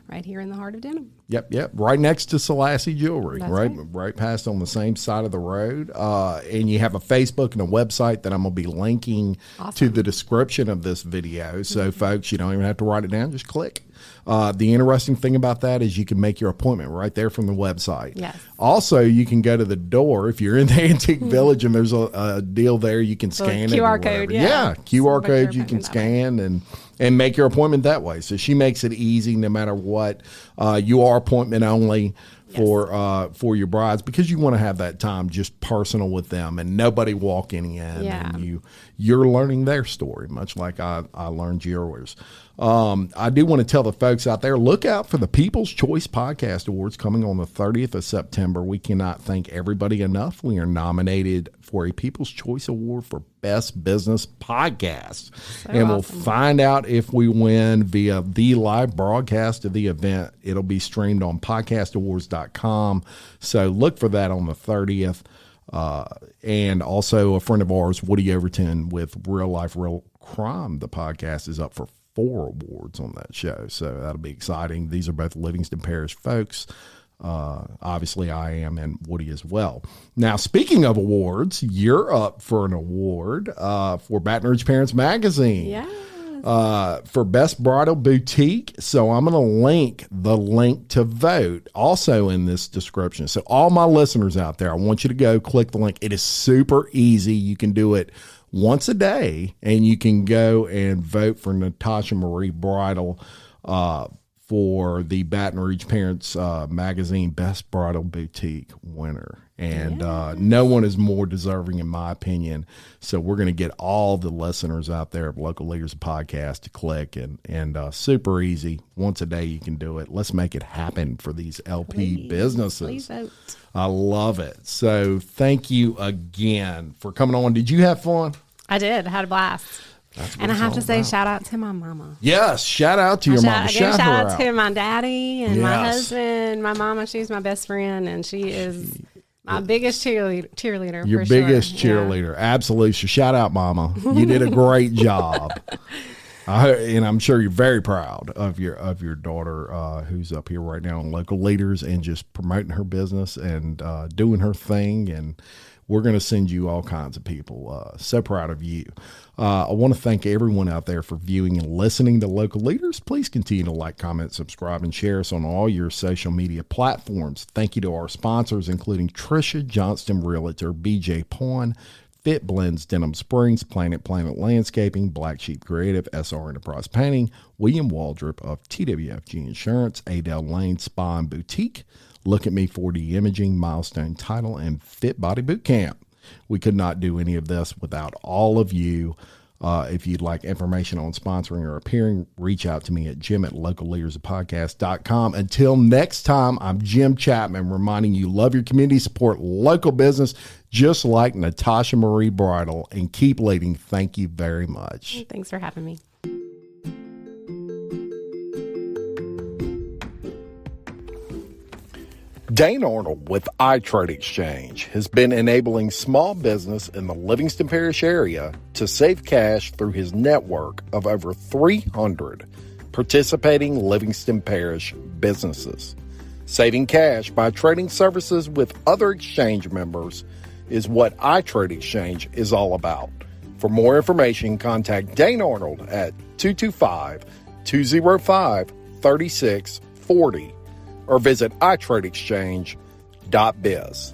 right here in the heart of Denham. Yep. Right next to Selassie Jewelry, That's right past on the same side of the road. And you have a Facebook and a website that I'm going to be linking to the description of this video. So folks, you don't even have to write it down, just click. The interesting thing about that is you can make your appointment right there from the website. Yes. Also, you can go to the door if you're in the Antique Village and there's a deal there. You can scan it. QR code, yeah. QR code you can scan and make your appointment that way. So she makes it easy no matter what. You are appointment only for your brides because you want to have that time just personal with them and nobody walking in and you're learning their story, much like I learned yours. I do want to tell the folks out there, look out for the People's Choice Podcast Awards coming on the 30th of September. We cannot thank everybody enough. We are nominated for a People's Choice Award for Best Business Podcast. We'll find out if we win via the live broadcast of the event. It'll be streamed on podcastawards.com. So look for that on the 30th. And also a friend of ours, Woody Overton with Real Life, Real Crime. The podcast is up for 4 awards on that show. So that'll be exciting. These are both Livingston Parish folks. Obviously I am, and Woody as well. Now, speaking of awards, you're up for an award for Baton Rouge Parents Magazine. Yeah. For Best Bridal Boutique. So I'm going to link the link to vote also in this description. So all my listeners out there, I want you to go click the link. It is super easy. You can do it once a day, and you can go and vote for Natasha Marie Bridal for the Baton Rouge Parents Magazine Best Bridal Boutique winner. And no one is more deserving, in my opinion. So we're going to get all the listeners out there of Local Leaders Podcast to click, and super easy. Once a day you can do it. Let's make it happen for these LP businesses. Please vote. I love it. So thank you again for coming on. Did you have fun? I did. I had a blast. And I have to say, shout out to my mama. Yes, shout out to your mama. Shout out to my daddy and my husband. My mama, she's my best friend, and she is my biggest cheerleader. Your biggest cheerleader. Absolutely. So shout out, mama. You did a great job. And I'm sure you're very proud of your daughter, who's up here right now on Local Leaders and just promoting her business and doing her thing. And we're going to send you all kinds of people. So proud of you. I want to thank everyone out there for viewing and listening to Local Leaders. Please continue to like, comment, subscribe, and share us on all your social media platforms. Thank you to our sponsors, including Trisha Johnston Realtor, BJ Pawn, Fit Blends, Denham Springs, Planet Landscaping, Black Sheep Creative, SR Enterprise Painting, William Waldrop of TWFG Insurance, Adele Lane Spa and Boutique, Look at Me 4D Imaging, Milestone Title, and Fit Body Boot Camp. We could not do any of this without all of you. If you'd like information on sponsoring or appearing, reach out to me at jim@localleaderspodcast.com. Until next time, I'm Jim Chapman, reminding you, love your community, support local business, just like Natasha Marie Bridal, and keep leading. Thank you very much. Thanks for having me. Dane Arnold with iTrade Exchange has been enabling small business in the Livingston Parish area to save cash through his network of over 300 participating Livingston Parish businesses. Saving cash by trading services with other exchange members is what iTrade Exchange is all about. For more information, contact Dane Arnold at 225-205-3640 or visit iTradeExchange.biz.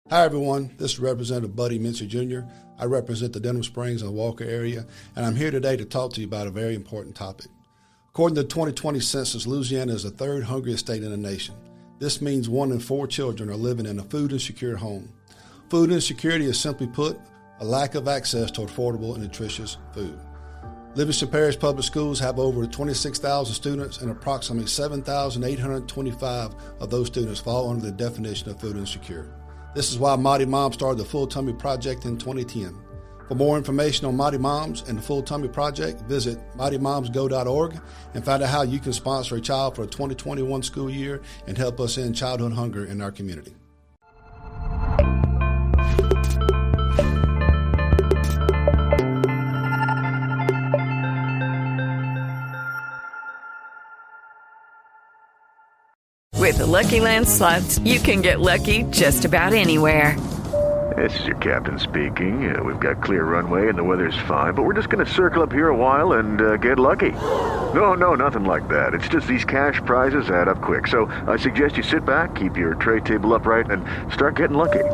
Hi, everyone. This is Representative Buddy Mincy Jr. I represent the Denham Springs and Walker area, and I'm here today to talk to you about a very important topic. According to the 2020 census, Louisiana is the third hungriest state in the nation. This means 1 in 4 children are living in a food insecure home. Food insecurity is, simply put, a lack of access to affordable and nutritious food. Livingston Parish Public Schools have over 26,000 students, and approximately 7,825 of those students fall under the definition of food insecure. This is why Mighty Moms started the Full Tummy Project in 2010. For more information on Mighty Moms and the Full Tummy Project, visit mightymomsgo.org and find out how you can sponsor a child for the 2021 school year and help us end childhood hunger in our community. With the Lucky Land Slots, you can get lucky just about anywhere. This is your captain speaking. We've got clear runway and the weather's fine, but we're just going to circle up here a while and get lucky. No, nothing like that. It's just these cash prizes add up quick. So I suggest you sit back, keep your tray table upright, and start getting lucky.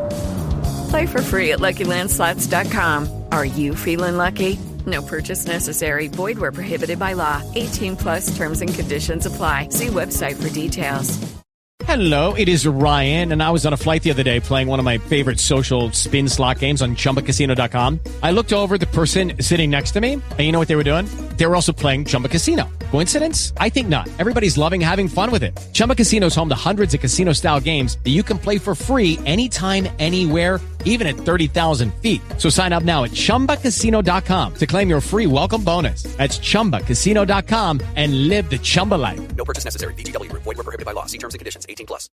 Play for free at LuckyLandSlots.com. Are you feeling lucky? No purchase necessary. Void where prohibited by law. 18+ terms and conditions apply. See website for details. Hello, it is Ryan, and I was on a flight the other day playing one of my favorite social spin slot games on ChumbaCasino.com. I looked over at the person sitting next to me, and you know what they were doing? They were also playing Chumba Casino. Coincidence? I think not. Everybody's loving having fun with it. Chumba Casino is home to hundreds of casino-style games that you can play for free anytime, anywhere, even at 30,000 feet. So sign up now at ChumbaCasino.com to claim your free welcome bonus. That's ChumbaCasino.com and live the Chumba life. No purchase necessary. VGW. Void where prohibited by law. See terms and conditions. 18+.